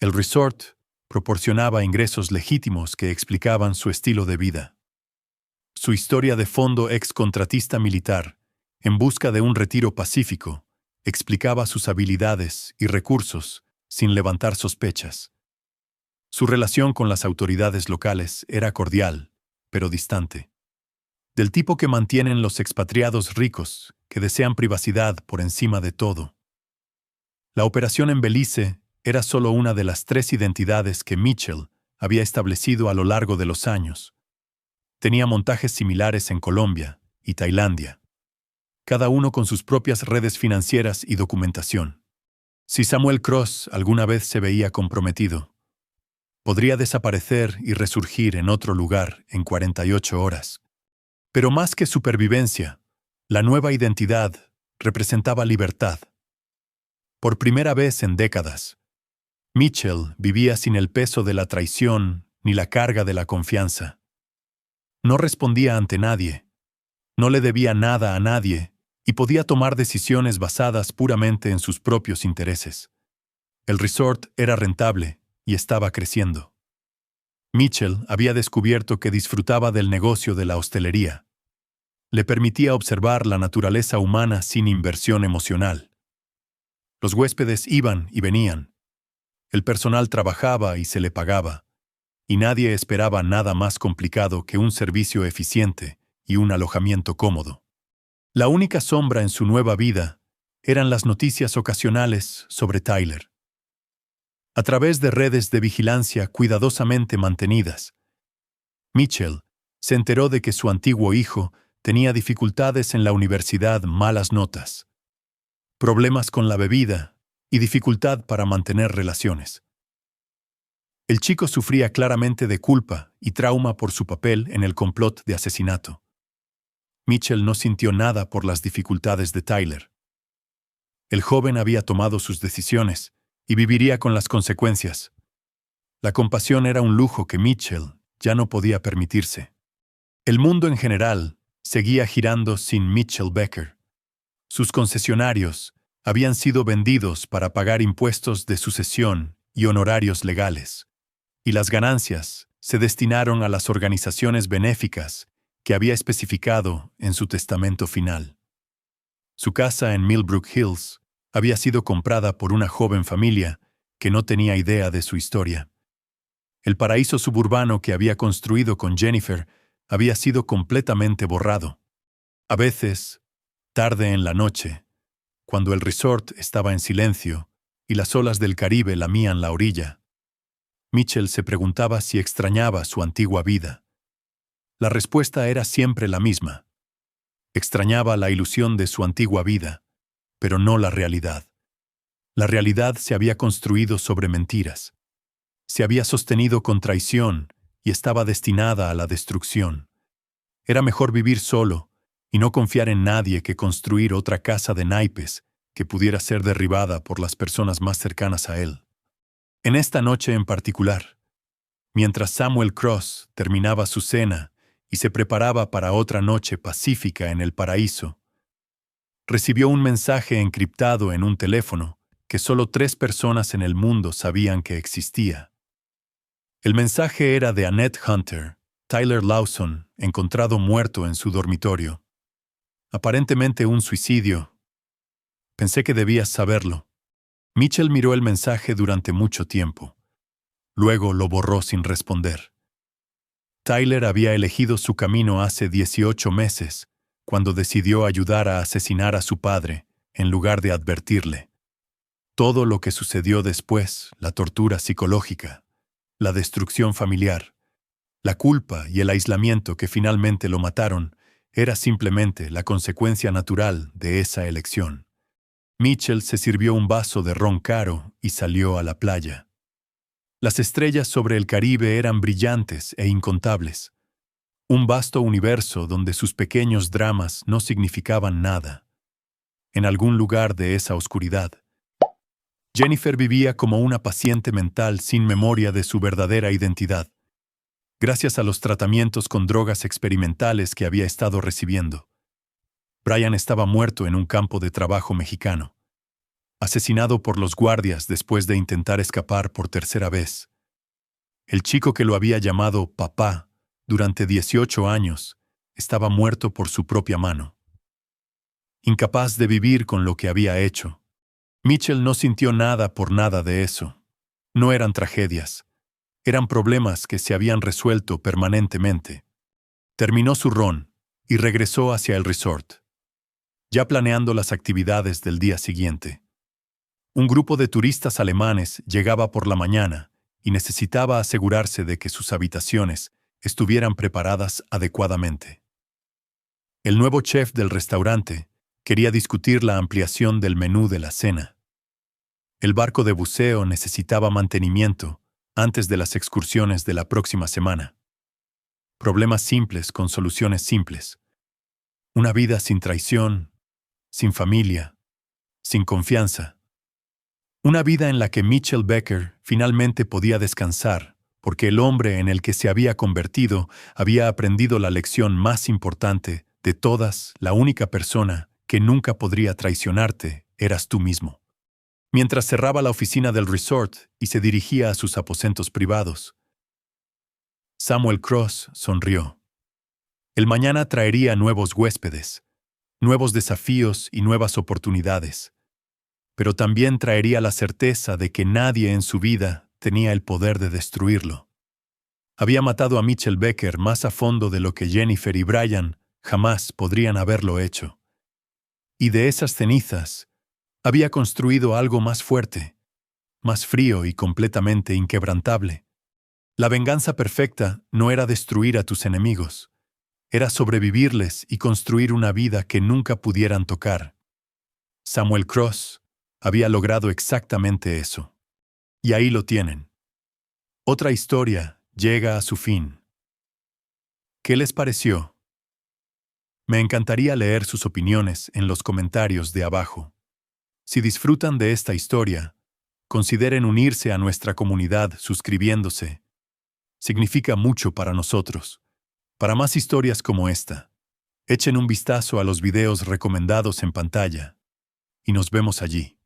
El resort proporcionaba ingresos legítimos que explicaban su estilo de vida. Su historia de fondo excontratista militar, en busca de un retiro pacífico, explicaba sus habilidades y recursos sin levantar sospechas. Su relación con las autoridades locales era cordial, pero distante. Del tipo que mantienen los expatriados ricos que desean privacidad por encima de todo. La operación en Belice era solo una de las 3 identidades que Mitchell había establecido a lo largo de los años. Tenía montajes similares en Colombia y Tailandia, cada uno con sus propias redes financieras y documentación. Si Samuel Cross alguna vez se veía comprometido, podría desaparecer y resurgir en otro lugar en 48 horas. Pero más que supervivencia, la nueva identidad representaba libertad. Por primera vez en décadas, Mitchell vivía sin el peso de la traición ni la carga de la confianza. No respondía ante nadie, no le debía nada a nadie y podía tomar decisiones basadas puramente en sus propios intereses. El resort era rentable y estaba creciendo. Mitchell había descubierto que disfrutaba del negocio de la hostelería. Le permitía observar la naturaleza humana sin inversión emocional. Los huéspedes iban y venían. El personal trabajaba y se le pagaba, y nadie esperaba nada más complicado que un servicio eficiente y un alojamiento cómodo. La única sombra en su nueva vida eran las noticias ocasionales sobre Tyler. A través de redes de vigilancia cuidadosamente mantenidas, Mitchell se enteró de que su antiguo hijo tenía dificultades en la universidad, malas notas, problemas con la bebida y dificultad para mantener relaciones. El chico sufría claramente de culpa y trauma por su papel en el complot de asesinato. Mitchell no sintió nada por las dificultades de Tyler. El joven había tomado sus decisiones y viviría con las consecuencias. La compasión era un lujo que Mitchell ya no podía permitirse. El mundo en general seguía girando sin Mitchell Becker. Sus concesionarios habían sido vendidos para pagar impuestos de sucesión y honorarios legales, y las ganancias se destinaron a las organizaciones benéficas que había especificado en su testamento final. Su casa en Millbrook Hills había sido comprada por una joven familia que no tenía idea de su historia. El paraíso suburbano que había construido con Jennifer había sido completamente borrado. A veces, tarde en la noche, cuando el resort estaba en silencio y las olas del Caribe lamían la orilla, Mitchell se preguntaba si extrañaba su antigua vida. La respuesta era siempre la misma. Extrañaba la ilusión de su antigua vida, pero no la realidad. La realidad se había construido sobre mentiras. Se había sostenido con traición y estaba destinada a la destrucción. Era mejor vivir solo y no confiar en nadie que construir otra casa de naipes que pudiera ser derribada por las personas más cercanas a él. En esta noche en particular, mientras Samuel Cross terminaba su cena y se preparaba para otra noche pacífica en el paraíso, recibió un mensaje encriptado en un teléfono que solo 3 personas en el mundo sabían que existía. El mensaje era de Annette Hunter, Tyler Lawson, encontrado muerto en su dormitorio. Aparentemente un suicidio. Pensé que debías saberlo. Mitchell miró el mensaje durante mucho tiempo. Luego lo borró sin responder. Tyler había elegido su camino hace 18 meses, cuando decidió ayudar a asesinar a su padre, en lugar de advertirle. Todo lo que sucedió después, la tortura psicológica, la destrucción familiar, la culpa y el aislamiento que finalmente lo mataron, era simplemente la consecuencia natural de esa elección. Mitchell se sirvió un vaso de ron caro y salió a la playa. Las estrellas sobre el Caribe eran brillantes e incontables. Un vasto universo donde sus pequeños dramas no significaban nada. En algún lugar de esa oscuridad, Jennifer vivía como una paciente mental sin memoria de su verdadera identidad, gracias a los tratamientos con drogas experimentales que había estado recibiendo. Brian estaba muerto en un campo de trabajo mexicano, asesinado por los guardias después de intentar escapar por tercera vez. El chico que lo había llamado papá durante 18 años estaba muerto por su propia mano. Incapaz de vivir con lo que había hecho, Mitchell no sintió nada por nada de eso. No eran tragedias, eran problemas que se habían resuelto permanentemente. Terminó su ron y regresó hacia el resort, ya planeando las actividades del día siguiente. Un grupo de turistas alemanes llegaba por la mañana y necesitaba asegurarse de que sus habitaciones estuvieran preparadas adecuadamente. El nuevo chef del restaurante quería discutir la ampliación del menú de la cena. El barco de buceo necesitaba mantenimiento antes de las excursiones de la próxima semana. Problemas simples con soluciones simples. Una vida sin traición, sin familia, sin confianza. Una vida en la que Mitchell Becker finalmente podía descansar, porque el hombre en el que se había convertido había aprendido la lección más importante de todas. La única persona que nunca podría traicionarte eras tú mismo. Mientras cerraba la oficina del resort y se dirigía a sus aposentos privados, Samuel Cross sonrió. El mañana traería nuevos huéspedes, nuevos desafíos y nuevas oportunidades. pero también traería la certeza de que nadie en su vida tenía el poder de destruirlo. Había matado a Mitchell Becker más a fondo de lo que Jennifer y Brian jamás podrían haberlo hecho. Y de esas cenizas, había construido algo más fuerte, más frío y completamente inquebrantable. La venganza perfecta no era destruir a tus enemigos, era sobrevivirles y construir una vida que nunca pudieran tocar. Samuel Cross había logrado exactamente eso. Y ahí lo tienen. Otra historia llega a su fin. ¿Qué les pareció? Me encantaría leer sus opiniones en los comentarios de abajo. Si disfrutan de esta historia, consideren unirse a nuestra comunidad suscribiéndose. Significa mucho para nosotros. Para más historias como esta, echen un vistazo a los videos recomendados en pantalla. Y nos vemos allí.